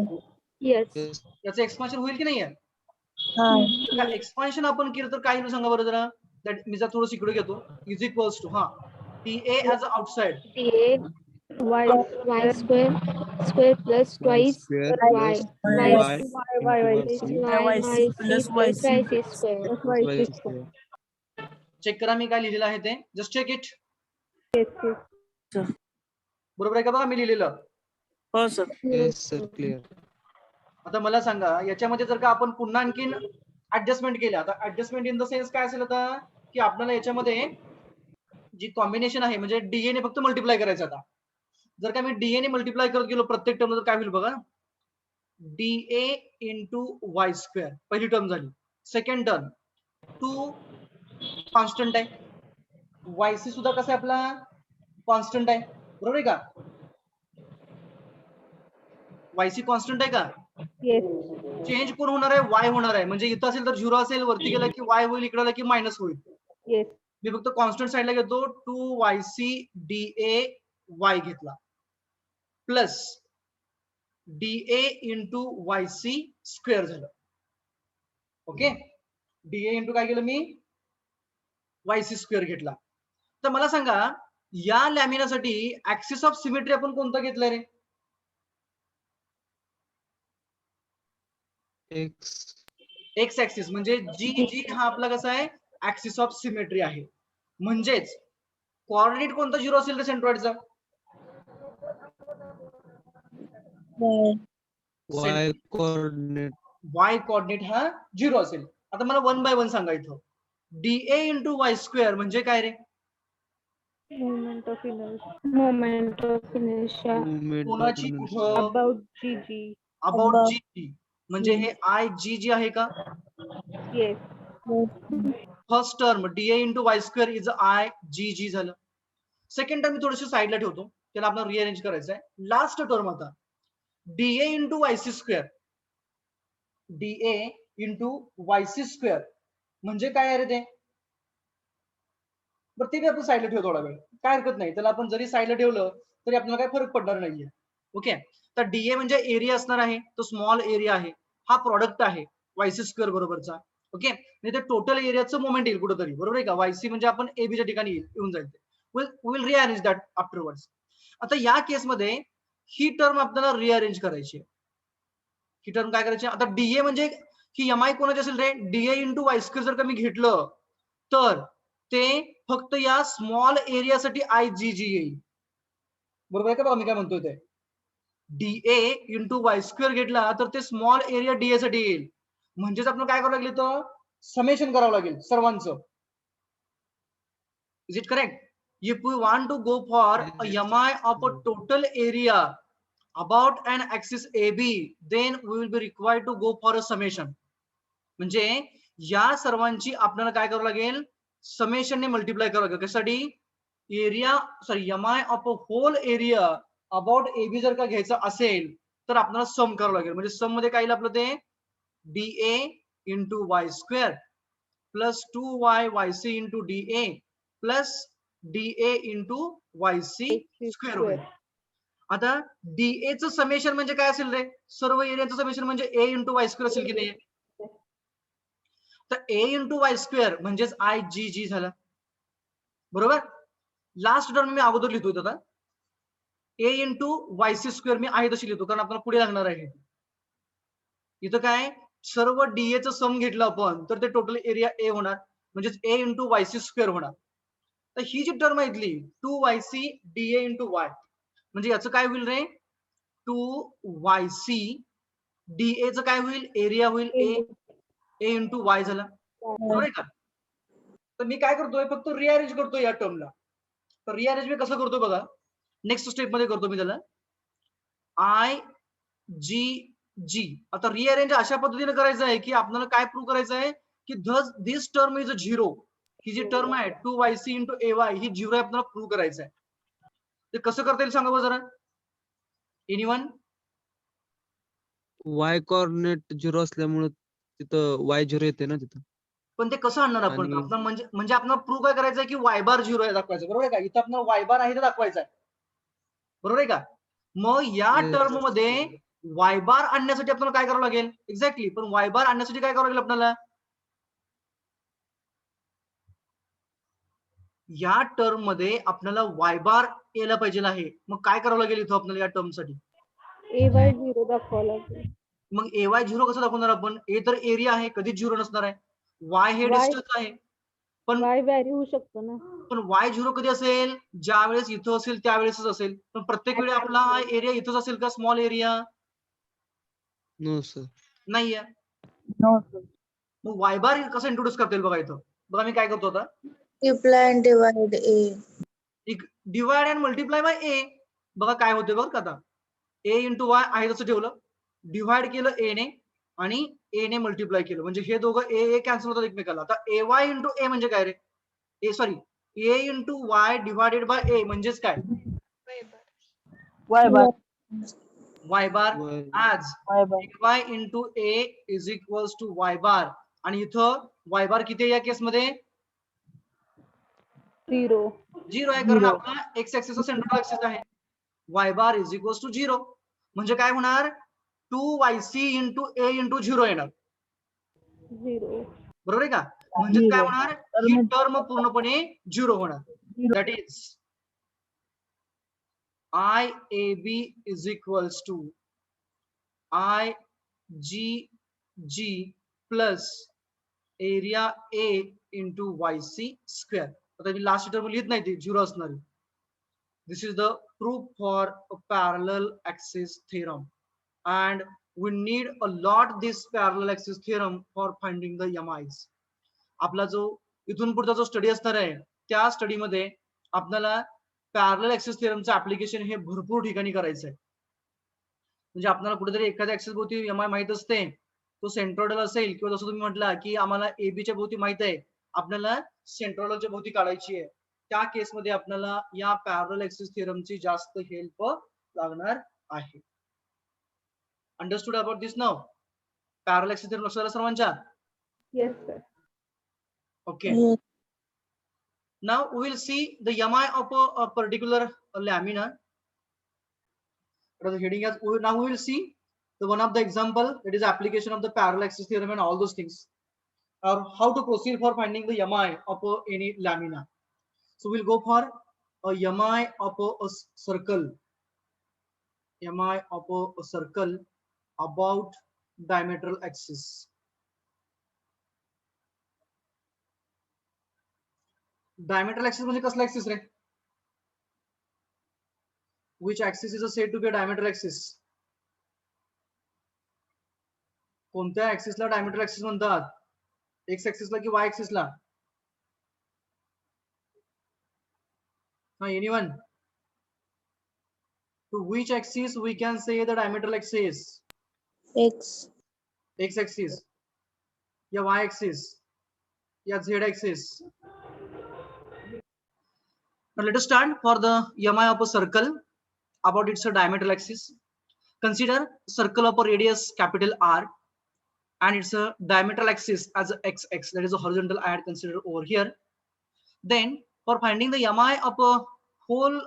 Yes. Yes. त्याचं एक्सपान्शन होईल की नाही. Hi. एक्सपान्शन आपण केलं तर काय येईल सांगा बरं जरा, दॅट मी जर थोडं इकडे घेतो, इज इक्वल्स टू हा TA as outside dA y square plus Y twice square y plus y y plus into YC plus YC. yc square. y square. Check करा मी काय लिहिलेलं आहे ते, जस्ट चेक इट. Yes. बरोबर आहे का बघा मी लिहिलेलं. हो सर. Yes, sir. Clear. आता मला सांगा याच्यामध्ये जर का आपण पुन्हा आणखीन ऍडजस्टमेंट केल्या, आता ऍडजस्टमेंट इन द सेन्स काय असेल आता की आपल्याला याच्यामध्ये जी कॉम्बिनेशन आहे म्हणजे डीए ने फक्त मल्टिप्लाय करायचं. आता जर का मी डीए ने मल्टिप्लाय करत गेलो प्रत्येक टर्म तर काय होईल बघा, डीए इंटू वाय स्क्वेअर पहिली टर्म झाली. सेकंड टर्म 2 कॉन्स्टंट आहे, वायसी सुद्धा कसा आहे आपला कॉन्स्टंट आहे, बरोबर आहे का? वायसी कॉन्स्टंट आहे का? Yes. चेंज कोण होणार आहे? वाय होणार आहे. म्हणजे इथं असेल तर 0 असेल, वरती गेला की वाय होईल, इकडे आला की मायनस होईल. Yes. मी फक्त कॉन्स्टंट साइडला घेतो, 2yc डीए वाय घेतला plus DA into YC square झालं. ओके, डीए इंटू काय केलं मी वायसी स्क्वेअर घेतला. तर मला सांगा या लॅमिनासाठी ऍक्सिस ऑफ सिमेट्री आपण कोणता घेतलाय रे? X. एक्स ऍक्सिस म्हणजे जी हा आपला कसा आहे ऍक्सिस ऑफ सिमेट्री आहे. म्हणजेच कोऑर्डिनेट कोणता 0 असेल रे सेंट्रॉइडचा? Y coordinate. वाय कोऑर्डिनेट हा 0 असेल. आता मला 1 बाय 1 सांगा इथं. डीए इंटू वाय स्क्वेअर म्हणजे काय रे? Moment of inertia. Moment of inertia. Movement of कोणाची inertia. कुठं? About GG. About About. G. म्हणजे हे आय जी जी आहे का? Yes. First term DA into Y square is I G G झालं. सेकंड टर्म मी थोडीशी साईडला ठेवतो, त्याला आपल्याला रिअरेंज करायचं आहे. लास्ट टर्म आता DA into YC square, DA into YC square म्हणजे काय आहे रे ते? बरं ते आपण साईडला ठेवतो थोडा वेळ, काय हरकत नाही. त्याला आपण जरी साईडला ठेवलं तरी आपल्याला काय फरक पडणार नाहीये. ओके, तर डीए म्हणजे एरिया असणार आहे, तो स्मॉल एरिया आहे, हा प्रॉडक्ट आहे वायसी स्क्वेअर बरोबरचा. ओके, म्हणजे ते टोटल एरियाचं मोमेंट येईल कुठेतरी, बरोबर आहे का? वायसी म्हणजे आपण एबीच्या ठिकाणी येऊन जाईल. Will rearrange that afterwards. आता या केसमध्ये ही टर्म आपल्याला रिअरेंज करायची आहे. ही टर्म काय करायची? आता डीए म्हणजे ही एम आय कोणाची असेल रे? डीए इंटू वाय स्क्वेअर जर का मी घेतलं तर ते फक्त या स्मॉल एरियासाठी आय जी जी येईल, बरोबर आहे का? बघा मी काय म्हणतोय ते, डीए इंटू वाय स्क्वेअर घेतला तर ते स्मॉल एरिया डीए साठी येईल. म्हणजेच आपल्याला काय करावं लागेल, तर समेशन करावं लागेल सर्वांचं. Is it correct? If we want to go for a mi of a total area about an axis AB, then we will be required to go for a summation. म्हणजे या सर्वांची आपल्याला काय करावं लागेल? समेशनने मल्टिप्लाय करावं लागेल. कशासाठी? Area sorry mi of a whole area about AB जर का घ्यायचा असेल तर आपल्याला सम करावं लागेल. म्हणजे सम मध्ये काय येईल आपलं ते DA into Y square plus 2y YC into DA plus DA into YC square होईल. आता डीए चं समेशन म्हणजे काय असेल रे? सर्व एरियाचं समेशन म्हणजे ए इंटू वाय स्क्वेअर असेल की नाही? तर ए इंटू वाय स्क्वेअर म्हणजेच आय जी जी झाला, बरोबर. लास्ट टर्म मी अगोदर लिहितोय आता, ए इंटू वायसी स्क्वेअर मी आहे तशी लिहितो कारण आपल्याला पुढे लागणार आहे. इथं काय सर्व डीए चं सम घेतलं आपण तर ते टोटल एरिया ए होणार, म्हणजेच ए इंटू वायसी स्क्वेअर होणार. तर ही जी टर्म आहे इथली 2yc डीए इंटू वाय म्हणजे याचं काय होईल रे? 2yc डीए चं काय होईल? एरिया होईल ए इंटू वाय झाला, बरोबर आहे का? तर मी काय करतोय फक्त रिअरेंज करतोय या टर्मला. तर रिअरेंज मी कसं करतोय बघा, नेक्स्ट स्टेप मध्ये करतो मी त्याला आय जी जी. आता रिअरेंज अशा पद्धतीने करायचं आहे की आपल्याला काय प्रूव्ह करायचं आहे की this term is a zero. ही जी टर्म आहे 2yc इंटू ए वाय ही झिरो आहे, आपल्याला प्रूव्ह करायचं आहे. ते कसं करता येईल सांगा बरं जरा, एनीवन? Y coordinate 0 असल्यामुळे तिथं Y 0 येते ना तिथं. पण ते कसं आणणार आपण? आणि- आपलं म्हणजे आपल्याला प्रूव्ह काय करायचं आहे की वाय बार झिरो आहे दाखवायचं, बरोबर आहे का? इथं आपल्याला वाय बार आहे ते दाखवायचं आहे, बरोबर आहे का? मग या Yes. टर्म मध्ये वाय बार आणण्यासाठी आपल्याला काय करावं लागेल? एक्झॅक्टली, पण वाय बार आणण्यासाठी काय करावं लागेल आपल्याला? या टर्म मध्ये आपल्याला वाय बार यायला पाहिजे आहे. मग काय करावं लागेल इथं आपल्याला या टर्म साठी? AY 0 दाखवावं लागेल. मग एवाय झिरो कसं दाखवणार आपण? ए तर एरिया आहे, कधीच झिरो नसणार आहे. वाय हे Y. डिस्टन्स आहे, पण y व्हॅरी होऊ शकतो ना. पण y 0 कधी असेल, ज्या वेळेस इथं असेल त्यावेळेसच असेल. पण प्रत्येक वेळी आपला हा एरिया इथंच असेल का, स्मॉल एरिया No, sir. नाहीये. No, sir. मग y बार कसं इंट्रोड्यूस करता येईल बघा इथं. बघा मी काय करतो आता, Multiply and divide A. Divide and multiply by A. बघा काय होते बघ का आता, ए इंटू वाय आहे तसं ठेवलं, डिवाइड केलं ए ने आणि ए ने मल्टिप्लाय केलं, म्हणजे हे दोघं ए कॅन्सल होतात एकमेकाला. आता ए वाय इंटू ए म्हणजे काय रे, A sorry A into Y divided by A म्हणजेच काय, Y bar. Y bar. Y. आज Y bar. Y into A is equals to Y bar. आणि इथं वाय बार किती आहे या केसमध्ये, 0. 0 आहे, कारण Zero. आपला एक्स ऍक्सिस सेंट्रल ऍक्सिस आहे. Y bar is equals to 0 म्हणजे काय होणार, 2yc इंटू ए इंटू 0 येणार. 0. बरोबर आहे का, म्हणजे काय Zero. होणार, ही टर्म पूर्णपणे 0 होणार. That is I A B is equals to I G G plus area A into Y C square. आता मी लास्ट टर्म लिहित नाही, ती 0 असणार. This is the proof for parallel axis theorem and we need a lot this parallel axis theorem for finding the MIs. आपला जो इथून पुढचा जो स्टडी असणार आहे त्या स्टडी मध्ये आपल्याला पॅरलल ऍक्सिस थिअरमचं ऍप्लिकेशन हे भरपूर ठिकाणी करायचं आहे. म्हणजे आपल्याला कुठेतरी एखाद्या ऍक्सिस भोवती MI माहित असते, तो सेंट्रोइडल असेल किंवा जसं तुम्ही म्हटलं की आम्हाला AB च्या भोवती माहित आहे, आपल्याला सेंट्रोइडलच्या भोवती काढायची आहे, त्या केसमध्ये आपल्याला या पॅरलल ऍक्सिस थिअरमची जास्त हेल्प लागणार आहे. Understood about this now? Parallel axis theorem लक्षात आलं सर्वांच्या? Yes, sir. Okay. Yes. Now we will see the MI of a particular lamina. The heading as now we will see the one of the example, that is application of the parallel axis theorem and all those things, or how to proceed for finding the MI of any lamina. So we'll go for a MI of a circle. MI of a circle about diametral axis. Diametral axis म्हणजे कसला axis ray? Which axis is said to be a diametral axis? कोणत्या axis ला diametral axis म्हणतात? X axis ला की Y axis ला? Anyone? To which axis we can say the diametral axis? X. X axis या Y axis या Z axis? Now let us start for the MI of a circle about its diametral axis. Consider circle of a radius capital R and its diametral axis as a XX, that is a horizontal I had considered over here. Then for finding the MI of a whole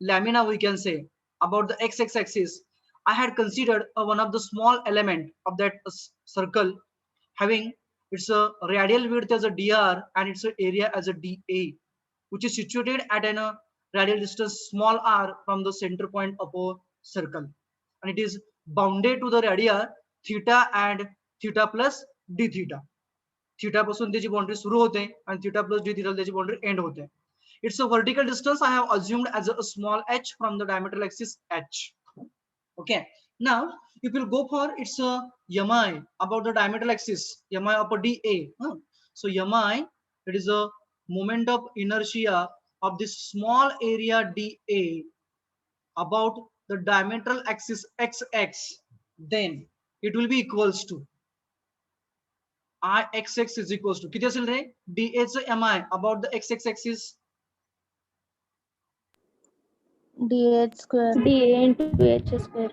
lamina, we can say about the XX axis, I had considered one of the small element of that circle having its radial width as a dr and its area as a dA, which is situated at an radial distance small r from the center point of a circle, and it is bounded to the radii theta and theta plus d theta. Theta पासून त्याची बाउंड्री सुरू होते आणि theta plus d theta त्याची बाउंड्री एंड होते. It's a vertical distance I have assumed as a small h from the diametral axis h. Okay, now if we'll go for its MI about the diametral axis, MI of a dA. So MI, it is a moment of inertia of this small area dA about the diametral axis xx, then it will be equals to Ixx is equals to किती असेल रे, dA च MI about the xx axis DH square. dA into h square.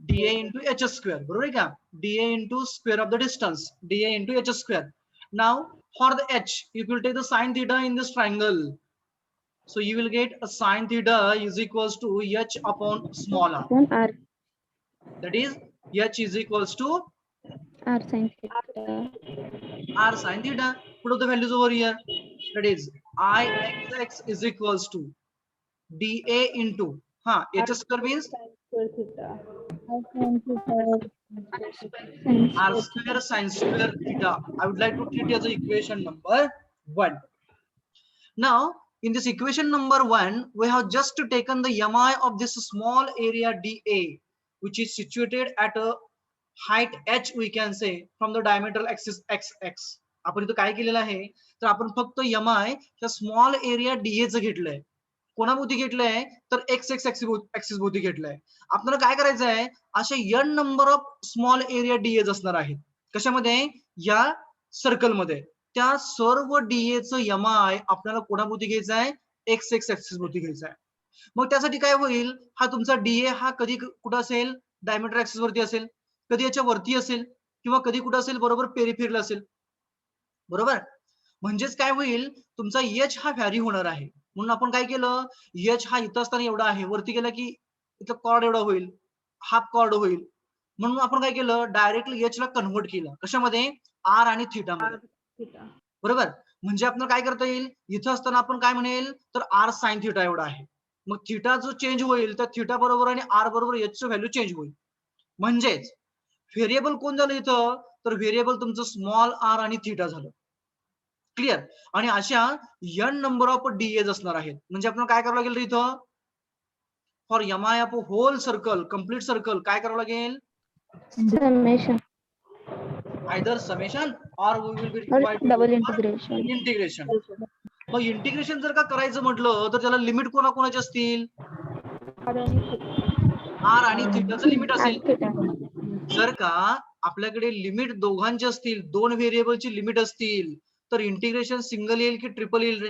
dA into h square, बरोबर आहे का, dA into square of the distance, dA into h square. Now for the h, if you will take the sine theta in this triangle, so you will get a sine theta is equals to h upon small r, Upon r. that is h is equals to R sin theta. r sine theta. Put the values over here, that is Ixx is equals to dA into h square means Square theta. r square sine square theta. I would like to treat it as equation number 1. Now, in this equation number 1, we have just taken the mi of this small area dA, which is situated at a height h, we can say, from the diametral axis xx. आपण इथं काय केलेलं आहे, तर आपण फक्त mi च्या स्मॉल एरिया dA चं घेतलंय. कोणाभोवती घेतलंय, तर एक्स एक्स ऍक्सिस भोवती घेतलंय. आपल्याला काय करायचं आहे, असे n number of small area dA असणार आहेत. कशामध्ये, या सर्कल मध्ये. त्या सर्व डीए चं mi आपल्याला कोणाभोवती घ्यायचं आहे, एक्स एक्स ऍक्सिस भोवती घ्यायचं आहे. मग त्यासाठी काय होईल, हा तुमचा डीए हा कधी कुठं असेल, डायमीटर ऍक्सिस वरती असेल, कधी याच्या वरती असेल, किंवा कधी कुठं असेल, बरोबर पेरिफेरला असेल. बरोबर, म्हणजेच काय होईल, तुमचा एच हा व्हॅरी होणार आहे. म्हणून आपण काय केलं, एच हा इथं असताना एवढा आहे, वरती गेला की इथं कॉर्ड एवढा होईल, हाफ कॉर्ड होईल. म्हणून आपण काय केलं, डायरेक्टली एच ला कन्व्हर्ट केलं. कशामध्ये, आर आणि थीटा मध्ये. थिटा. बरोबर, म्हणजे आपल्याला काय करता येईल, इथं असताना आपण काय म्हणेल, तर आर साइन थिटा एवढा आहे. मग थिटा जो चेंज होईल, तर थिटा बरोबर आणि आर बरोबर एच चं व्हॅल्यू चेंज होईल. म्हणजेच व्हेरिएबल कोण झालं इथं, तर व्हेरिएबल तुमचं स्मॉल आर आणि थिटा झालं. क्लिअर. आणि अशा n नंबर ऑफ डीएज असणार आहेत. म्हणजे आपल्याला काय करावं लागेल इथं, for mi of whole circle, complete circle, काय करावं लागेल, Summation either summation or we will be or required double integration. Integration. मग इंटिग्रेशन जर का करायचं म्हटलं, तर त्याला लिमिट कोणाकोणाचे असतील, आर आणि थिटा. आर आणि थिटाचं लिमिट असेल. And theta. जर का आपल्याकडे लिमिट दोघांचे असतील, दोन व्हेरिएबलची लिमिट असतील, तर इंटिग्रेशन सिंगल येईल की ट्रिपल येईल रे,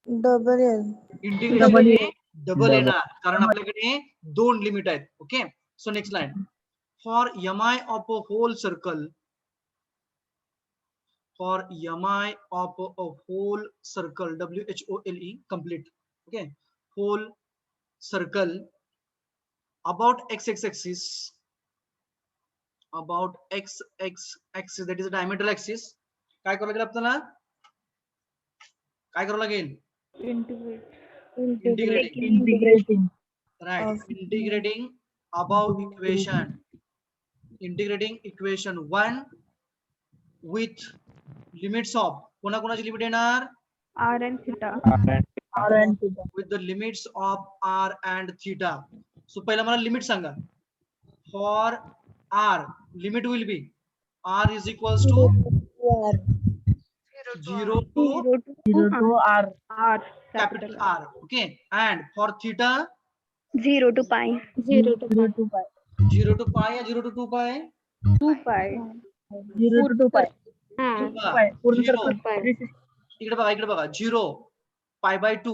डबल एल. इंटिग्रेशन डबल येणार, कारण आपल्याकडे दोन लिमिट आहेत. Okay, so next line, for mi of a whole circle, for mi of a whole circle, WHOLE, complete. Okay, whole circle about x axis, about x axis, that is the diameter axis. काय करावं लागेल आपल्याला, काय करावं लागेल, integrating, right, integrating above equation, integrating equation 1 with limits of, कोणाकोणाची limit येणार, आर आणि theta. with the limits of r and theta. So पहिला मला लिमिट सांगा. For r, limit will be r is equals to 0 to R. capital R. Okay, and for theta 0 to pi. 0 to 0 to pi या 0 to 2 pi, 2 pi. 2 pi. Pi. इकडे बघा 0, pi by 2,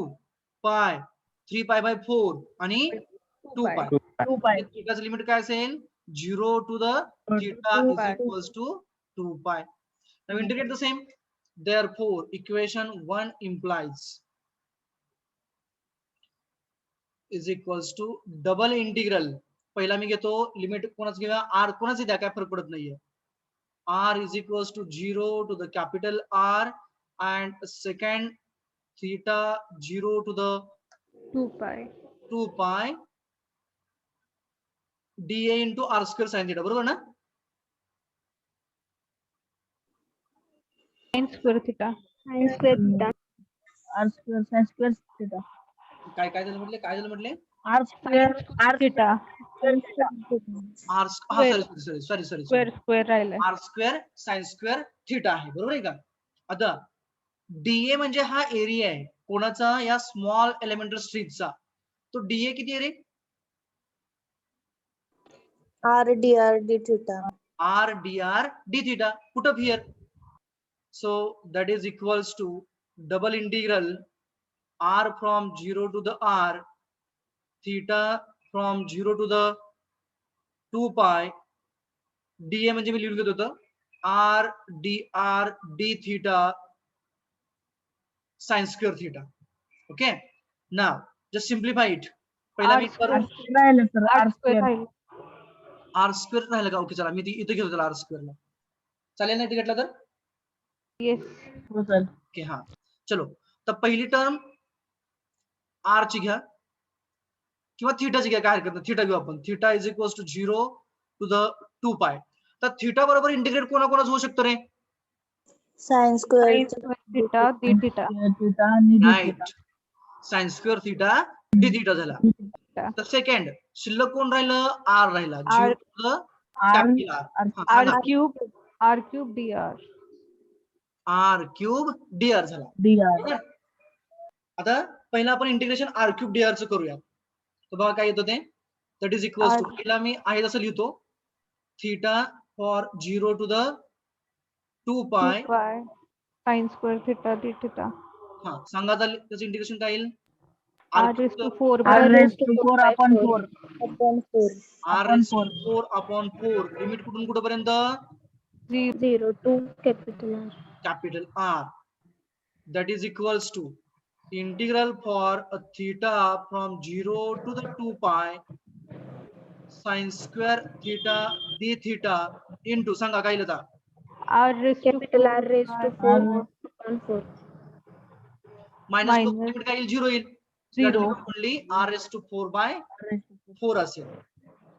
pi, 3 pi by 4 आणि 2 pi. थीटाचं लिमिट काय असेल, 0 to the theta is equals to 2 pi. Now integrate the same. Therefore, equation 1 implies is equals to double integral. पहिला मी घेतो लिमिट कोणाचं घेऊया, r कोणाचं द्या, काय फरक पडत नाहीये. r is equals to 0 to the capital R, and second theta 0 to the 2 pi. 2 pi dA into r square sin theta. बरोबर ना, sign square theta. Sin square theta. काय काय झालं म्हटले, काय झालं म्हटले, R theta. r sorry square राहिलाय. r square sine square theta आहे. बरोबर आहे का. आता डीए म्हणजे हा एरिया आहे कोणाचा, या स्मॉल एलिमेंटल स्ट्रिपचा. तो डीए किती आहे रे, R dr d theta. r dr d theta. put up here, so that is equals to double integral r from 0 to the r, theta from 0 to the 2 pi, dA म्हणजे मी लिहून घेत होतो r dr d theta sin square theta. Okay, now just simplify it. पहिला मी R स्क्वेअर. r स्क्वेअर राहिलं का. ओके, चला मी इथे घेतो त्याला r स्क्वेअर ला, चालेल ना इथे घेतला तर. येस. ओके, हा चलो. तर पहिली टर्म r ची घ्या किंवा थीटाची घ्या, काय हरकत नाही, थीटा घेऊ आपण. Theta is equals to 0 to the 2 pi. तर थीटा बरोबर इंटिग्रेट कोणाकोणाच होऊ शकतं रे, Sin square Sin square theta d theta. theta आणि d right. theta. Sine square theta D theta झाला. तर सेकंड शिल्लक कोण राहिलं? आर राहिला. R- capital R. R cube dr. R cube D R झाला. dr. बरोबर? आता पहिला आपण integration R cube D R च करूया. तर बघा काय येतं ते. दॅट इज इक्वल टू, पहिला मी आहे तसं लिहितो, theta for 0 to the 2 pi. 2 pi sin square theta d theta. हा सांगा त्याचं इंटिग्रेशन काय येईल? R raised to 4 r by raised to 4 upon 4. upon 4. R upon 4 upon 4. Limit कुठून कुठपर्यंत? 0 to capital R. Capital R. That is equals to integral for a theta from 0 to the 2 pi sine square theta D theta into, सांगा काय लिहिता? R raised to Capital 4 R raised to by 4 upon 4. Minus Minus limit काय येईल? 0 येईल. 0. Only R S to 4 by 4 असेल.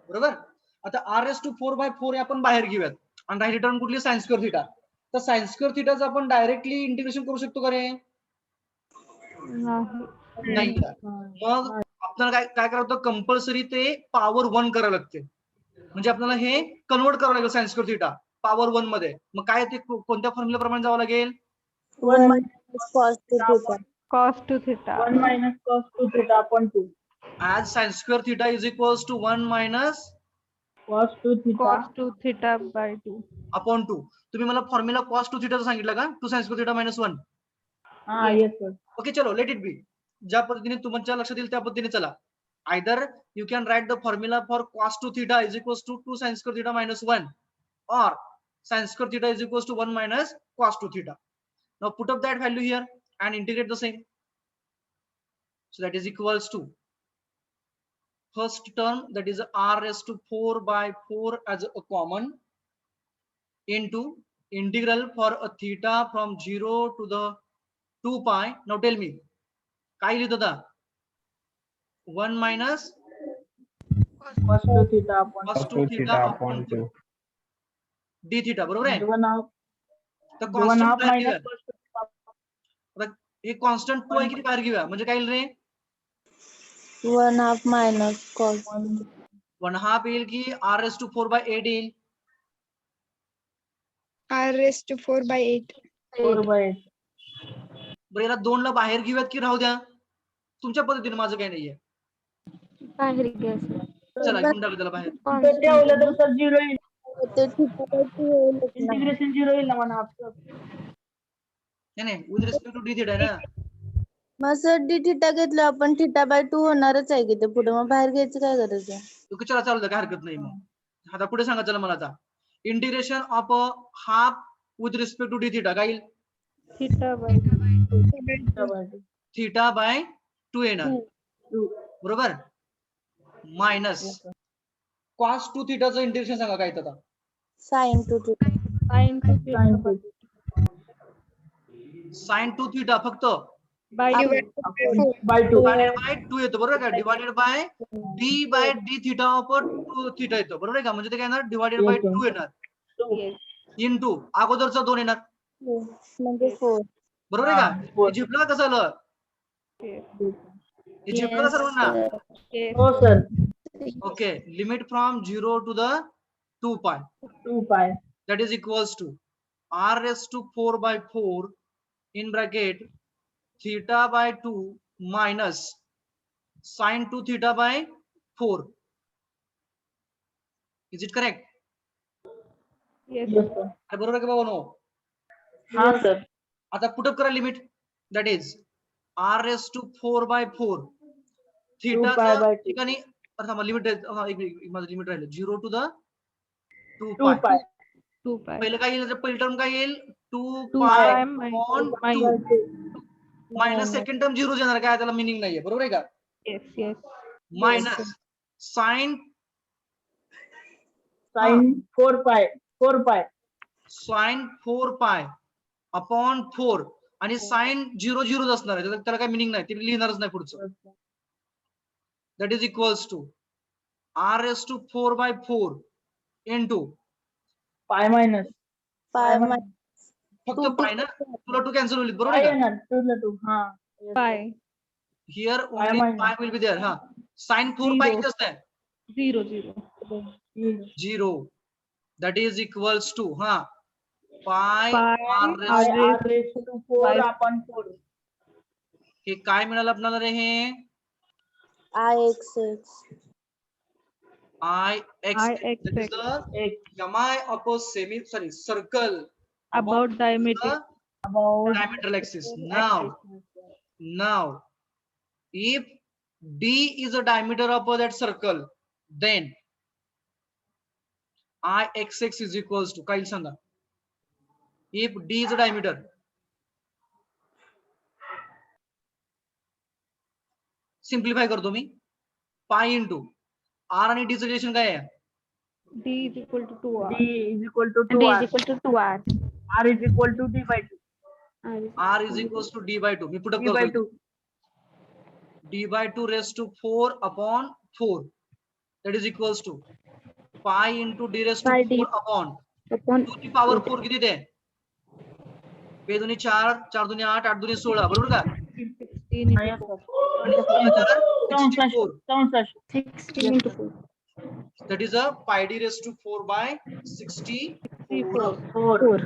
बरोबर. आता आर एस टू 4 बाय 4 आपण बाहेर घेऊयात आणि राहिली टर्म कुठली? Sign square theta. तर साइन स्क्वेअर थिटाचं आपण डायरेक्टली इंटिग्रेशन करू शकतो का रे? नाही. नाही. मग आपल्याला काय काय करावं लागतं? कंपल्सरी ते पॉवर 1 करावं लागते. म्हणजे आपल्याला हे कन्वर्ट करावं लागेल साइन स्क्वेअर थिटा पॉवर 1 मध्ये. मग काय ते कोणत्या फॉर्म्युला प्रमाणे जावं लागेल? 1 minus cos 2 theta. Cos 2 theta. 1 minus cos 2 theta upon 2. As sin square theta is equals to 1 minus Cos 2 theta. Cos 2 theta by 2. upon 2. तुम्ही मला फॉर्म्युला cos 2 theta सांगितलं का? 2 sin square theta minus 1. yes sir. Okay चलो लेट इट बी. ज्या पद्धतीने तुमच्या लक्षात येईल त्या पद्धतीने चला. Either you can right the formula for cos 2 theta is equals to 2 sin square theta minus 1 or sin square theta is equals to 1 minus cos 2 theta. Now put up that value here and integrate the same. So that is equals to first term, that is r raised to 4 by 4 as a common, into integral for a theta from 0 to the 2 pi. Now tell me काय लिहित होता? 1 minus Cos 2 theta upon cos 2 theta upon 2 d theta. बरोबर आहे. 1 half. तर 1 कॉन्स्टंट half बाहेर minus घेऊया. cos 2 theta. आता हे कॉन्स्टंट 2 आहे की बाहेर घेऊया. म्हणजे काय येईल रे? 1 half minus cos 1 half येईल की r raised to 4 by 8 येईल? R raised to 4 by 8. 4 by 8. बरं याला 2 ला बाहेर घेऊयात की राहू द्या? तुमच्या पद्धतीने, माझं काही नाहीये. बाहेर घ्या sir. चला घेऊन टाकू त्याला बाहेर. तर ठेवलं तर सर 0 येईल. ते theta by 2 होईलच ना. इंटिग्रेशन 0 येईल ना म्हणा आपलं. नाही नाही, with respect to D theta आहे ना. मग सर d theta घेतलं आपण theta by 2 होणारच आहे की ते पुढे, मग बाहेर घ्यायची काय गरज आहे? ओके चला चालू द्या, काय हरकत नाही. मग आता पुढे सांगा चला मला. आता integration of half with respect to D theta काय येईल? Theta by 2. थीटा बाय 2 येणार. बरोबर. मायनस कॉस 2 थीटाचं इंटिग्रेशन सांगा काय येतं आता? sin 2 theta. Sin 2 theta by 2. Sine 2 theta फक्त By 2. by 2. डिवायडेड बाय 2 येतो. बरोबर का? Divided by D by D theta upon 2 theta येतो. बरोबर आहे का? म्हणजे ते काय येणार? डिवायडेड बाय 2 येणार Yes. इंटू अगोदरचा 2 येणार. म्हणजे 4. बरोबर आहे का? four. हे झिपलं कसं आलं? Yes. हे झिपलं का सर्वांना? Yes. हो sir. Okay. Limit from 0 to the 2 pi. 2 pi. That is equals to r raised to 4 by 4 in bracket theta by 2 minus sin 2 theta by 4. Is it correct? Yes. Yes sir. बरोबर आहे का बाबा? नो. हा सर. आता पुट अप करा limit. That is r raised to 4 by 4 2 pi by 2. ठिकाणी लिमिट माझं लिमिट राहिलं 0 to the 2 2 pi. pi. 2 pi. पहिलं काय येईल? पहिली टर्म काय येईल? 2 2 pi pi upon 2 minus. Minus second term 0 येणार. काय त्याला मिनिंग नाहीये. बरोबर आहे का? Yes. Yes. Minus sine Sin 4 pi. 4 pi. Sine 4 pi upon 4 आणि साइन 0 0 असणार आहे. त्याला काय मिनिंग नाही. ते लिहिणारच नाही पुढचं. That is equals to r raised to 4 by 4 into Pi minus. Pi minus फक्त Two, पाय ना, तुला 2 कॅन्सल होईल बरोबर पाय आहे का? येणार 2 ला 2 हा Yes, sir. Pi. हिअर पाय ओनली minus. पाय विल बी देअर. हा साइन 4 पाय Zero. किती असतं? 0, 0. 0. दॅट इज इक्वल्स टू हा pi Pi R r Pi r raised raised to 4 by upon 4. हे काय मिळालं आपल्याला रे? हे IXX. I x I that x is x the X mi upon circle about diametric the about diametral axis. Now if D is a diameter of that circle, then IXX is equals to काय सांगा? If D is a diameter, simplify करतो मी. पाय इंटू R आणि D चं रिलेशन काय आहे? D is equal to 2r. D is equal to D 2r. is equal to 2r. R is equal to D by 2. R is equals to D by 2. Me put up D by करतो. 2. D by 2 raised to 4 upon 4. That is equals to pi into D raised to Pi 4 D upon upon 2 ची पॉवर 4 किती ते? 2 दुनी 4, 4 दुनी 8, 8 दुनी 16 बरोबर का? 16 हा, into yes, 4. sir. आणि 64. 64. 16 into 4. That is a pi D raised to 4 by 64. 4. 4.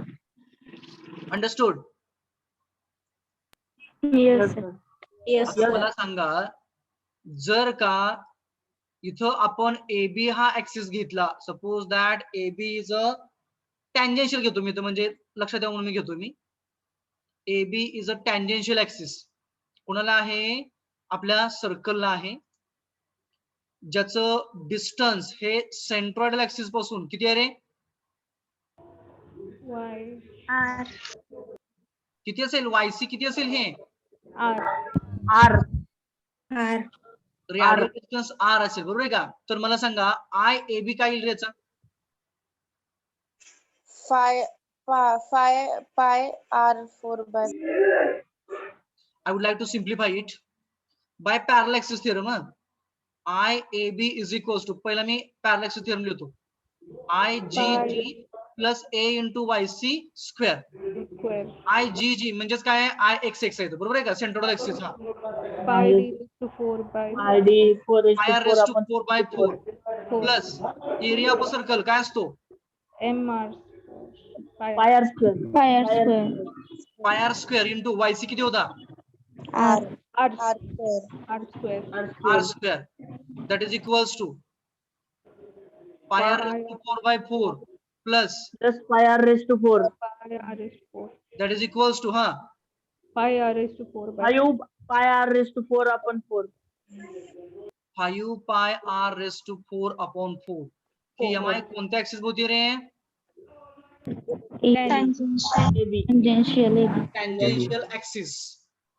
Understood? Yes, Yes, sir. sir. Yes, आता Yes. मला सांगा, जर का इथं आपण AB हा ऍक्सिस घेतला, suppose that AB is a tangential घेतो मी, तर म्हणजे लक्षात द्या म्हणून मी घेतो मी. AB is a tangential axis. कोणाला आहे? आपल्या सर्कलला आहे, ज्याचं डिस्टन्स हे सेंट्रॉइडल ऍक्सिस पासून किती आहे रे? Y. R. किती असेल? YC किती असेल हे? R. R. R. Radial distance R असेल बरोबर आहे का? तर मला सांगा IAB काय येईल याचा? Pi R4 by. I would like to simplify it by parallel axis theorem. IAB is equals to, पहिला मी parallel axis theorem लिहितो. IGG plus A into YC square. Square. IGG म्हणजेच काय आहे? IXX आहे तो, बरोबर आहे का? सेंट्रल ऍक्सिस हा. Pi d raised to 4 by ID 4 is Pi to r 4 raised to upon 4 by 4 4. plus area of circle काय असतो? MR. Pi Pi r square. Pi r square. Pi r square into YC किती होता? R. R. R4. R square. R R square. square. That is equals to pi r raised to 4 by 4 plus Plus pi r raised to 4. Pi r raised to 4. that is equals to Pi r raised to 4 by 5 pi r raised to 4 upon 4. 5 pi r raised to 4 upon 4. He MI कोणत्या ऍक्सिस भोवती रे? AB. Tangential. Tangential axis.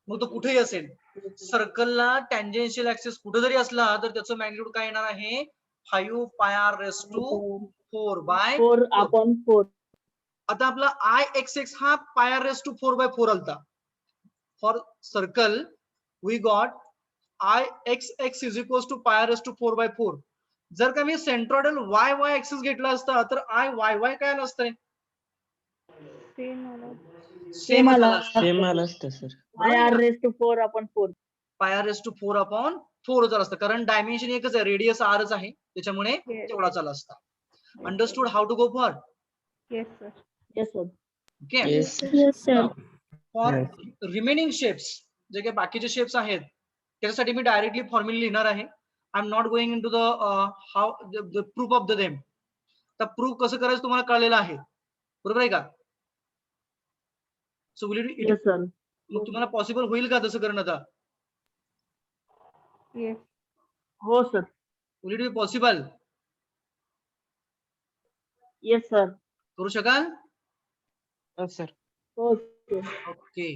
मग तो कुठेही असेल, सर्कलला टँजेन्शियल ऍक्सिस कुठे जरी असला तर त्याचं मॅग्निट्यूड काय येणार आहे? 5 pi r raised to 4 by 4 upon 4. आता आपला IXX हा pi r raised to 4 by 4 आलता. For circle we got IXX is equals to pi r raised to 4 by 4. जर का मी सेंट्रॉइडल YY ऍक्सिस घेतला असता तर IYY काय आलं असतं? same सेम आला. आलं असतं sir. Pi r raised to 4 upon 4. pi r raised to 4 upon 4 च असतं, कारण डायमेन्शन एकच आहे, रेडियस आरच आहे, त्याच्यामुळे Yes. तेवढाच आला असता. Understood how to go for? Yes, sir. Yes, sir. Okay. Yes, sir. For remaining shapes, जे काही बाकीचे शेप्स आहेत त्याच्यासाठी मी डायरेक्टली फॉर्म्युला लिहिणार आहे. I am not going in to the how the proof of the them. तर प्रूफ कसं करायचं तुम्हाला कळलेलं आहे, बरोबर आहे का? So will it Yes, sir. मग तुम्हाला पॉसिबल होईल का तसं करणं? आता Yes. हो sir. Will it be possible? Yes, sir. करू शकाल? Sir. Okay. Okay.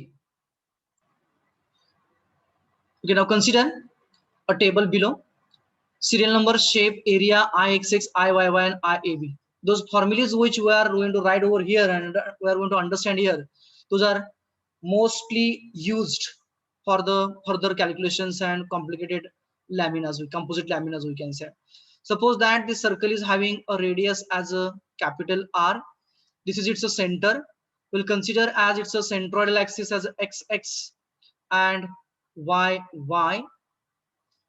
Okay, now consider a table below. Serial number, shape, area, IXX, IYY, and IAB. Those formulas which we are going to write over here and we are going to understand here, those are mostly used for the further calculations and complicated laminas, composite laminas we can say. Suppose that this circle is having a radius as a capital R. This is its center. we'll consider as it's a centroidal axis as XX and YY,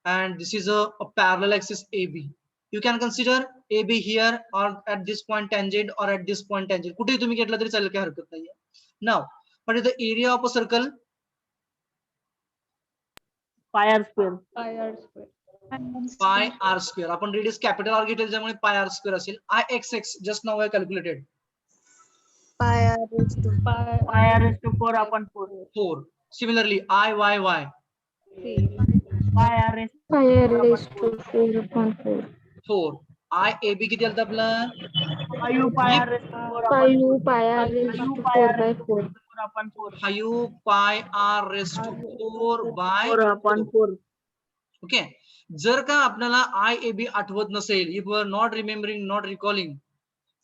and this is a parallel axis AB. You can consider AB here or at this point tangent or at this point tangent. कुठेही तुम्ही घेतला तरी चालेल, काही हरकत नाहीये. Now, what is the area of a circle? pi r square. Pi r square. Pi r square. आपण radius capital R घेतले त्यामुळे pi r square असेल. IXX just now I calculated. Pi r raised to Pi r raised to 4 upon 4. 4. Similarly, IYY. Pi r raised to Pi r raised to 4 upon 4. 4. IAB किती आलता आपला? 5 pi r raised to 4 upon 5 pi r raised to 4 by 4. 4 upon 4. 5 pi r raised to 4 by 4 upon 4. Okay. जर का आपल्याला IAB आठवत नसेल, if you are not remembering, not recalling,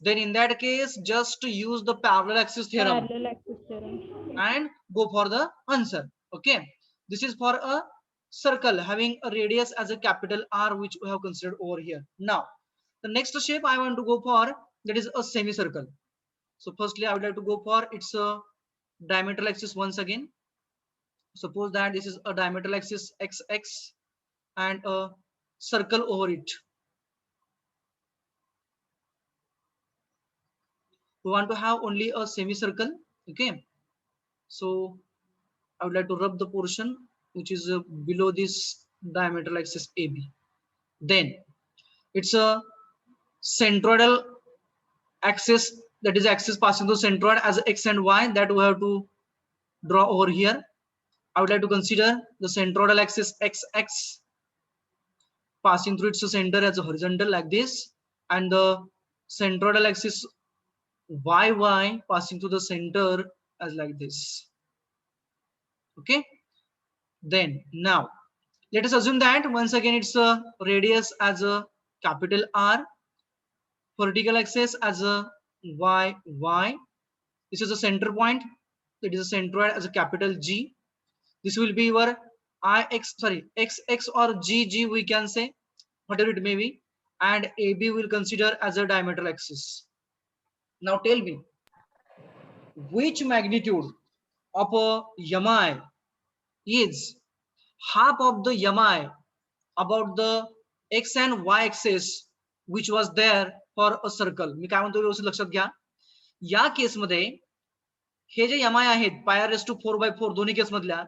then in that case just use the parallel axis theorem Parallel axis theorem. and go for the answer. Okay, this is for a circle having a radius as a capital R, which we have considered over here. Now the next shape I want to go for, that is a semicircle. So firstly I would like to go for its diametral axis once again. Suppose that this is a diametral axis XX and a circle over it. We want to have only a semicircle. Okay, so I would like to rub the portion which is below this diametral axis AB. Then it's a centroidal axis, that is axis passing through centroid as X and Y, that we have to draw over here. I would like to consider the centroidal axis XX passing through its center as a horizontal like this, and the centroidal axis YY passing through the center as like this. Okay, then now let us assume that once again it's a radius as a capital R, vertical axis as a YY. This is a center point, that is a centroid as a capital G. This will be your XX or GG, we can say, whatever it may be, and AB will consider as a diametral axis. Now tell me, which magnitude of a MI is half of the MI about the X and Y axis which was there for a circle? मी काय म्हणतो व्यवस्थित लक्षात घ्या. या केस मध्ये हे जे MI आहेत pi r raised to 4/4 दोन्ही केस मधल्या,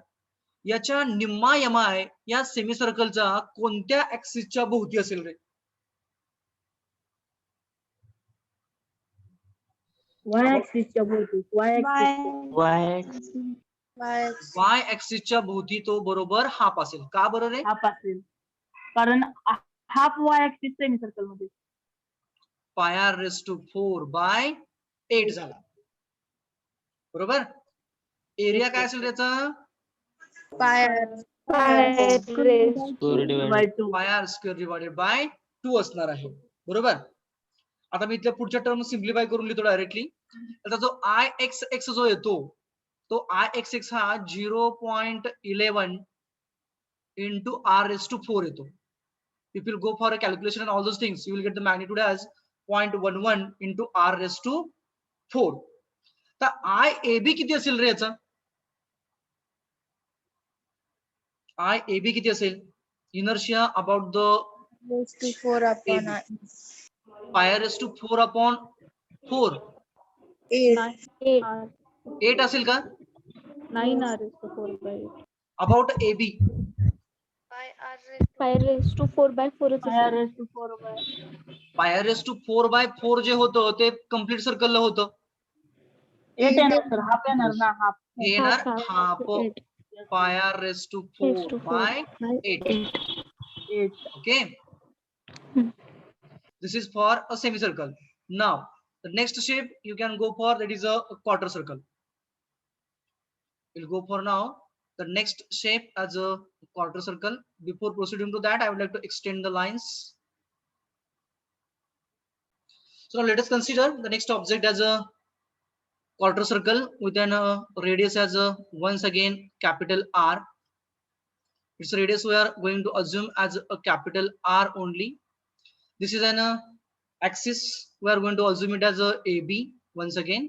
याच्या निम्मा MI या सेमी सर्कलचा कोणत्या ऍक्सिसच्या भोवती असेल रे? Y axis च्या भोवती. Y axis Y ऍक्सिसच्या भोवती तो बरोबर हाफ असेल. का बरं रे? हाफ असेल. कारण half y axis semi circle मध्ये. pi r raised to 4/8 झाला. बरोबर. एरिया काय असेल त्याचा? pi r Pi raised by 2. pi r square divided by 2 असणार आहे. बरोबर. आता मी इथल्या पुढच्या टर्म सिम्प्लिफाय करून लिहितो डायरेक्टली. आता जो IXX जो येतो तो IXX हा 0.11 into r raised to 4 येतो. If you go for a calculation and all those things, you will get the magnitude as 0.11 into r raised to 4. तर IAB किती असेल रे याचा? IAB किती असेल? Inertia about the raised to 4 upon pi raised to 4/4. 8. 8 असेल का? 9 r raised to 4 by 8. About AB. pi raised to 4 by 4 Y raised to 4 by pi raised to 4/4 जे होतं ते कम्प्लीट सर्कलला होतं. 8 येणार सर. हाफ येणार ना. हाफ. हे येणार half pi raised to 4/8. 8. Okay. This is for a semicircle. Now the next shape you can go for, that is a quarter circle. We'll go for now the next shape as a quarter circle. Before proceeding to that, I would like to extend the lines. So now let us consider the next object as a quarter circle with an radius as a once again capital R. Its radius we are going to assume as a capital R only. This is an axis, we are going to assume it as a AB once again.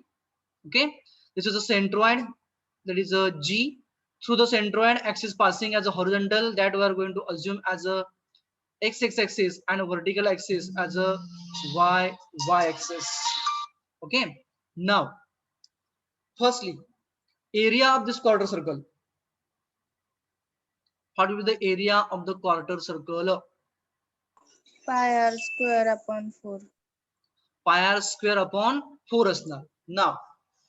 Okay, This is a centroid, that is a G. Through the centroid axis passing as a horizontal, that we are going to assume as a x axis, and a vertical axis as a y axis. Okay. Now, firstly, area of this quarter circle. What will be the area of the quarter circle? pi r square upon 4. Pi r square upon 4 असणार. Now,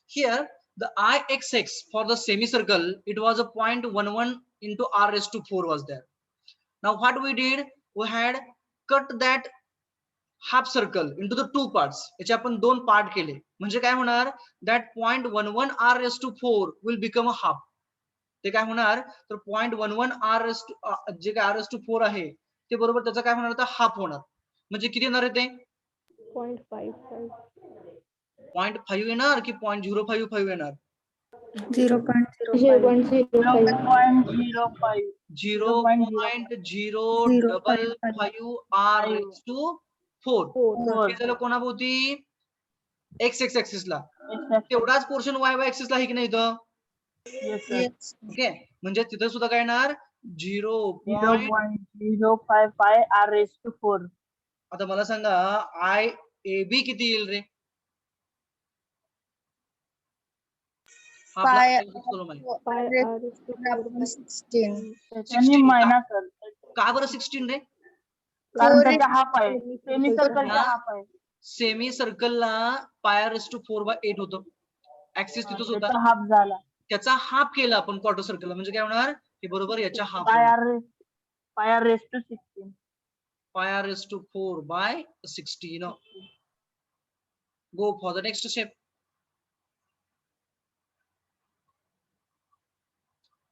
here the ixx for the semicircle, it was a 0.11 into r raised to 4 was there. Now what we did, we had cut that half circle into the two parts. याचे आपण दोन पार्ट केले. म्हणजे काय होणार, that 0.11 r raised to 4 will become a half. ते काय होणार, तर 0.11 r raised to जे काय r raised to 4 आहे ते बरोबर त्याचा काय होणार, तर हाफ होणार. म्हणजे किती येणार आहे ते 0.55. 0.5 येणार की 0.055 येणार. 0.05. 0.055 r raised to 4. हे झालं कोणाभोवती, x एक्सिस ला. तेवढाच पोर्शन y एक्सिस ला आहे की नाही इथं. ओके, म्हणजे तिथं सुद्धा काय येणार 0.055 r raised to 4. आता मला सांगा आय ए बी किती येईल रे. हा Pi column आहे. Pi r raised to 4 upon 16. 16 minus कर, का बरं 16 रे. कारण त्याचा हाफ आहे, सेमी सर्कलचा हाफ आहे, सेमी सर्कलला पायर टू 4/8 होतं. ऍक्सिस तिथंच होता, त्याचा हाफ झाला. त्याचा हाफ केला आपण क्वार्टर सर्कलला. म्हणजे काय होणार, हे बरोबर याच्या half. pi r raised to 16. पायर to 4/16. Go for the next step.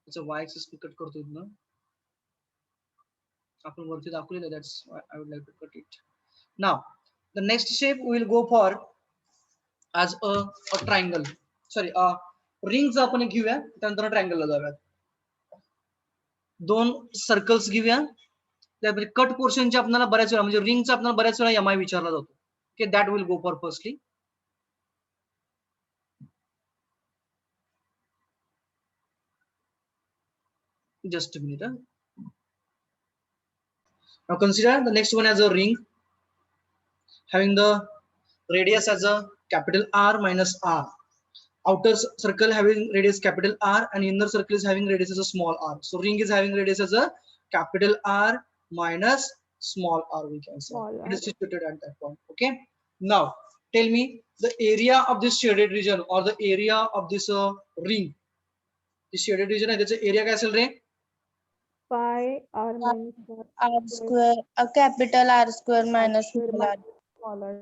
it's a y axis cut करतो इथनं. आपण वरती दाखवलेलं, that's why I would like to cut it. Now the next shape we will go for as a triangle. Sorry, रिंगचा आपण एक घेऊया, त्यानंतर ट्रायंगलला जाऊया. दोन सर्कल्स घेऊया. त्यामध्ये कट पोर्शनचे आपल्याला बऱ्याच वेळा, म्हणजे रिंगचा आपल्याला बऱ्याच वेळा एमआय विचारला जातो. Okay, that will go for firstly. Just a minute. Now consider the next one as a ring having the radius as a capital R minus R. Outer circle having radius capital R and inner circle is having radius as a small r. So ring is having radius as a capital R minus small r, we can say. It is situated at that point. Okay. Now tell me the area of this shaded region or the area of this ring. This shaded region आहे, त्याचा एरिया काय असेल रे. pi r minus R square, a capital R square minus small r. smaller.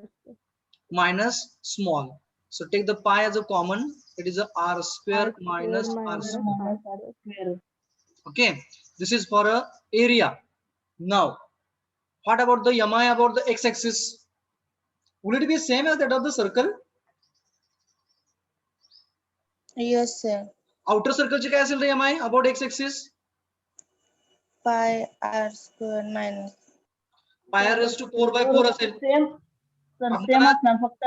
Minus small. So take the pi as a common. It is a r square minus r square. Okay, this is for a area. Now what about the mi about the x-axis? Will it be same as that of the circle? Yes sir. Outer circle चे काय असेल रे mi about x-axis? Pi r square minus. Pi r raised to 4/4 असेल. सेम सेम असणार, फक्त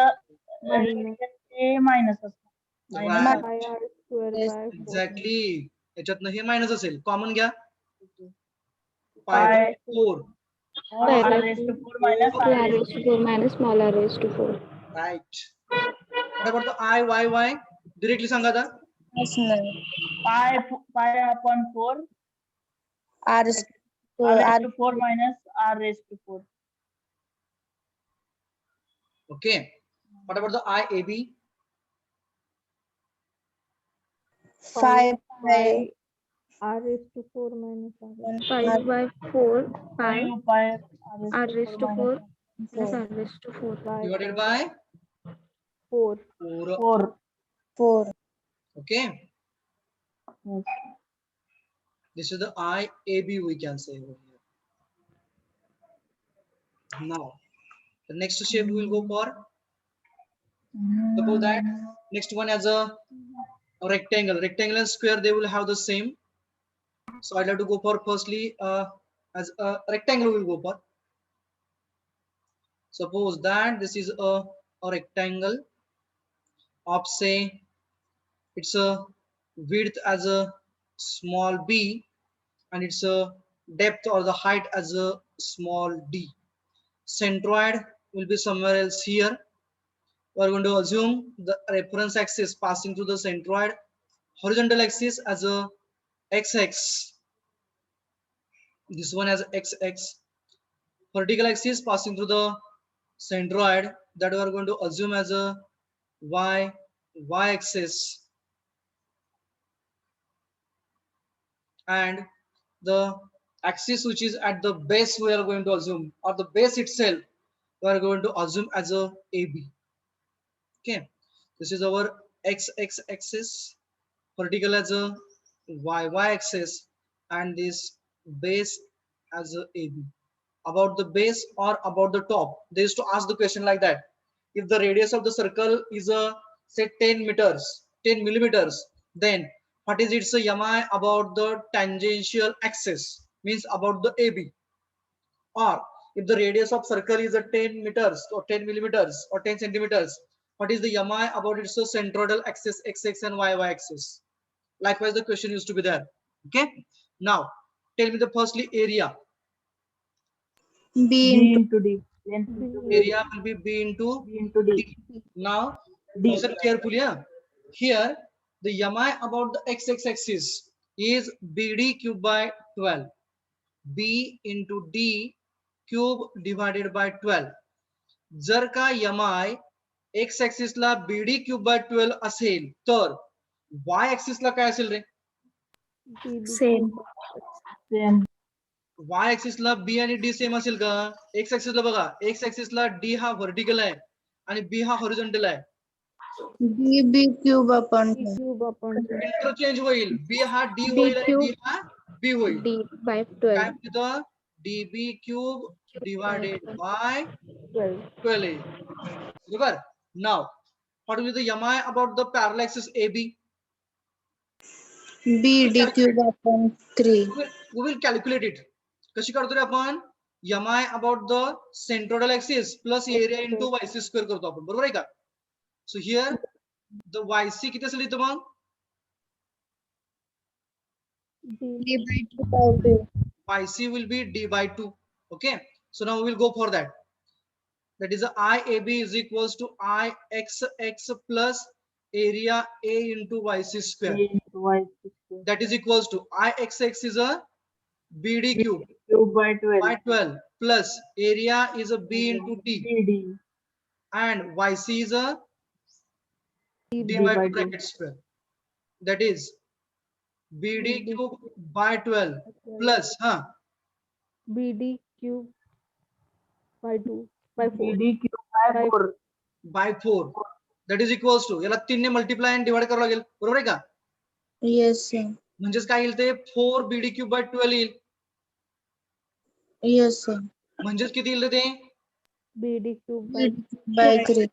मायनस असणार. Right. Pi r square by 4. Exactly. याच्यातनं हे मायनस असेल, कॉमन घ्या. Pi pi 4. r raised to 4 minus r r raised to 4 minus small r raised to 4. Right. What about the I y? Directly सांगा आता. Yes sir. pi upon 4 R r square raised to 4 minus r raised to 4. Okay. What about the IAB? 5 by R raised to 4 minus r. 5/4 pi pi r raised to 4 minus r raised to 4. Divided by 4. 4. 4. Okay. This is the IAB, we can say over here. Now the next shape we will go for. Suppose that next one as a rectangle. Rectangle and square, they will have the same. So I'd like to go for firstly as a rectangle we will go for. Suppose that this is a rectangle of say its a width as a small b, and its a depth or the height as a small d. Centroid will be somewhere else here. We are going to assume the reference axis passing through the centroid, horizontal axis as a xx, this one as xx, vertical axis passing through the centroid, that we are going to assume as a y-axis, and the axis which is at the base we are going to assume, or the base itself we are going to assume as a AB. Okay, this is our x axis, vertical as a y axis, and this base as a AB. About the base or about the top, they used to ask the question like that: if the radius of the circle is a say 10 meters, 10 millimeters, then what is its mi about the tangential axis, means about the AB? Or if the radius of circle is a 10 meters or 10 millimeters or 10 centimeters, what is the mi about its centroidal axis x and y axis? Likewise, the question used to be there. Okay, now tell me the firstly area. B B into into D. Length into D. Area will be b into B into D. d. Now D. listen carefully. Here the mi about the x axis is bd cube by 12, b into d cube divided by 12. जर का mi x axis ला bd cube by 12 असेल तर y axis ला काय असेल रे? same. Same. y axis ला b आणि d सेम असेल का? x axis ला बघा, x axis ला d हा व्हर्टिकल आहे आणि b हा हॉरिझॉन्टल आहे. B cube upon B 12. cube upon 12. Interchange होईल, b हा d D होईल आणि d cube हा b होईल. D by काय 12. तिथं db cube divided by 12. 12 आहे. बरोबर. Now what will be the mi about the parallel axis AB? B D cube upon 3. We will calculate it. कशी करतो रे आपण? mi about the centroidal axis plus area into yc square करतो आपण, बरोबर आहे का? So here the yc किती असेल इथं मग? D by 2 by 2. yc will be d by 2. Okay, so now we will go for that. That is IAB is equals to IXX plus area A into YC square. A into Y square. That is equals to IXX is a BD cube Cube by 12. by 12 plus area is a B into D, D. and YC is a D by 2 bracket square. That is BD cube by 12 plus BD cube by 2 by 4. BD cube by 4. by 4. That is equals to, याला 3 ने मल्टिप्लाय आणि डिवाइड करावं लागेल, बरोबर आहे का? Yes, sir. म्हणजेच काय येईल ते 4 BD cube by 12 येईल. Yes, sir. म्हणजेच किती येईल ते? BD cube by By 3.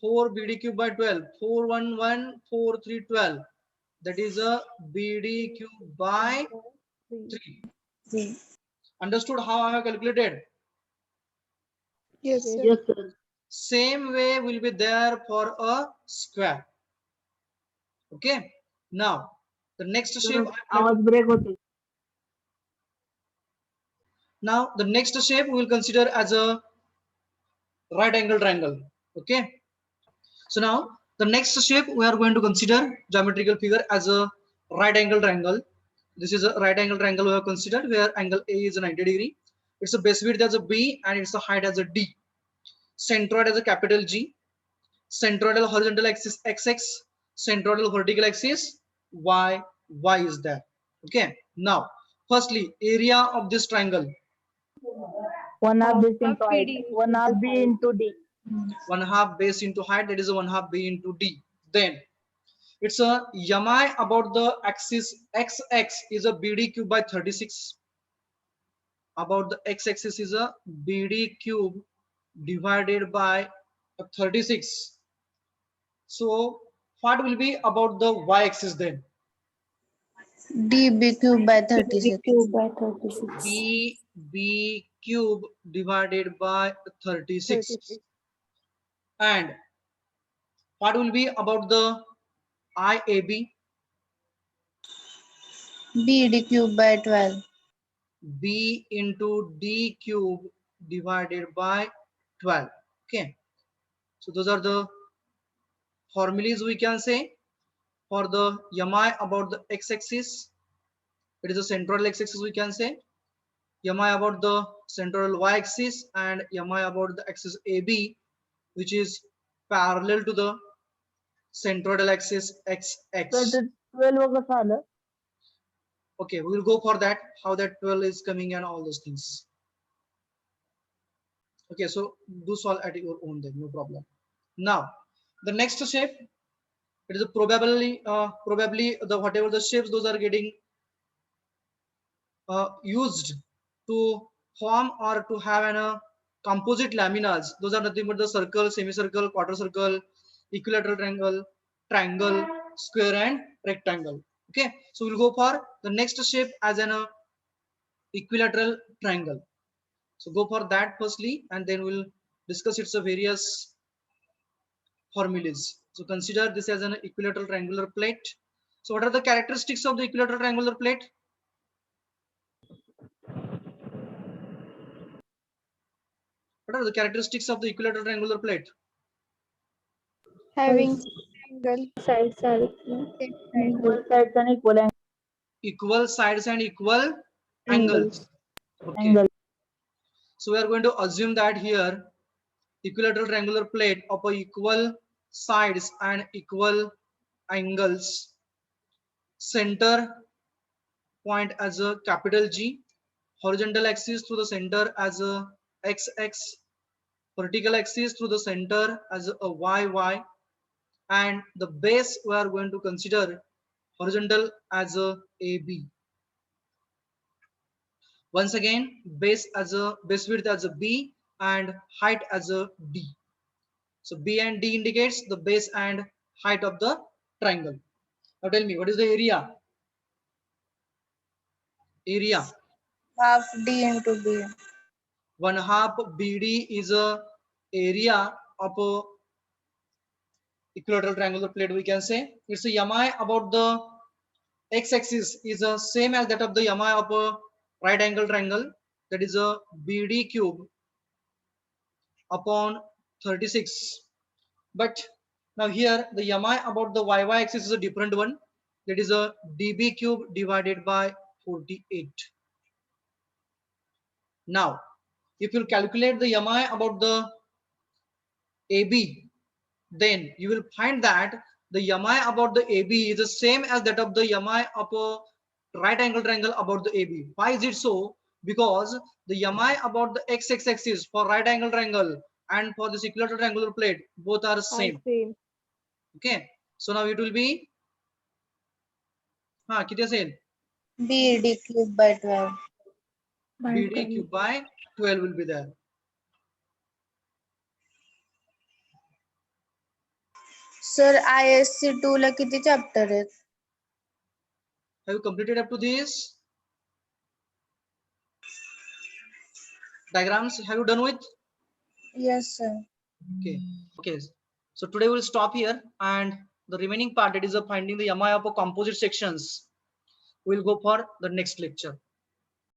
4 BD cube by 12. 4 1 1 4 3 12. That is a BD cube by 3. 3. Understood how I have calculated? Yes, sir. Yes, sir. Same way will be there for a square. Okay. Now the next shape. आवाज ब्रेक होते. Now the next shape we will consider as a right angle triangle. Okay. So now the next shape we are going to consider geometrical figure as a right angle triangle. This is a right angle triangle we have considered where angle A is a 90 degree. Its a base width as a B and its a height as a D. Centroid as a capital G. Centroidal horizontal axis XX. Centroidal vertical axis Y. Y is there. Okay. Now firstly area of this triangle. 1/2 base into height. 1/2 B into D. 1/2 base into height, that is a 1/2 B into D. Then it's a mi about the axis XX is a BD cube by 36. About the x-axis is a BD cube divided by 36. So what will be about the y-axis then? DB cube by 36. BB cube divided by 36. And What will be about the IAB? BD cube by 12. B into D cube divided by 12. Okay. So those are the formulas we can say for the mi about the x-axis. It is the central x-axis we can say. Mi about the central y-axis and mi about the axis AB, which is parallel to the central axis तर XX. ते 12 कसं आलं? Okay, we will go for that, how that 12 is coming and all those things. Okay, so do solve at your own then, no problem. Now, the next shape, it is probably the whatever the shapes those are getting used to form or to have an composite laminas. Those are nothing but the circle, semicircle, quarter circle, equilateral triangle, triangle, square and rectangle. Okay, so we'll go for the next shape as an equilateral triangle. So go for that firstly, and then we'll discuss its various formulas. So consider this as an equilateral triangular plate. So what are the characteristics of the equilateral triangular plate? What are the characteristics of the equilateral triangular plate? Having angle. Sides are Equal sides and equal Equal sides and equal angles. Okay. angle. So we are going to assume that here equilateral triangular plate of equal sides and equal angles. Center point as a capital G. Horizontal axis through the center as a XX. Vertical axis through the center as a YY. And the base we are going to consider horizontal as a AB. Once again, base width as a B and height as a D. So B and D indicates the base and height of the triangle. Now tell me, what is the area? Area. Half D into B. 1/2 BD is a area of a equilateral triangular plate. We can say it's a mi about the x-axis is the same as that of the mi of a right angle triangle. That is a BD cube upon 36. But now here the mi about the y axis is a different one. That is a dB cube divided by 48. Now, if you calculate the mi about the AB, then you will find that the mi about the AB is the same as that of the mi of a right angle triangle about the AB. Why is it so? Because the mi about the x-axis for right angle triangle and for this equilateral triangular plate both are same. same. Okay, so now it will be किती असेल? BD cube by 12. BD cube by 12 will be there. Sir, ISC 2 ला किती chapter आहेत? Have you completed up to this? Diagrams have you done with? Yes, sir. Okay, so today we'll stop here, and the remaining part, that is finding the mi of a composite sections, we'll go for the next lecture.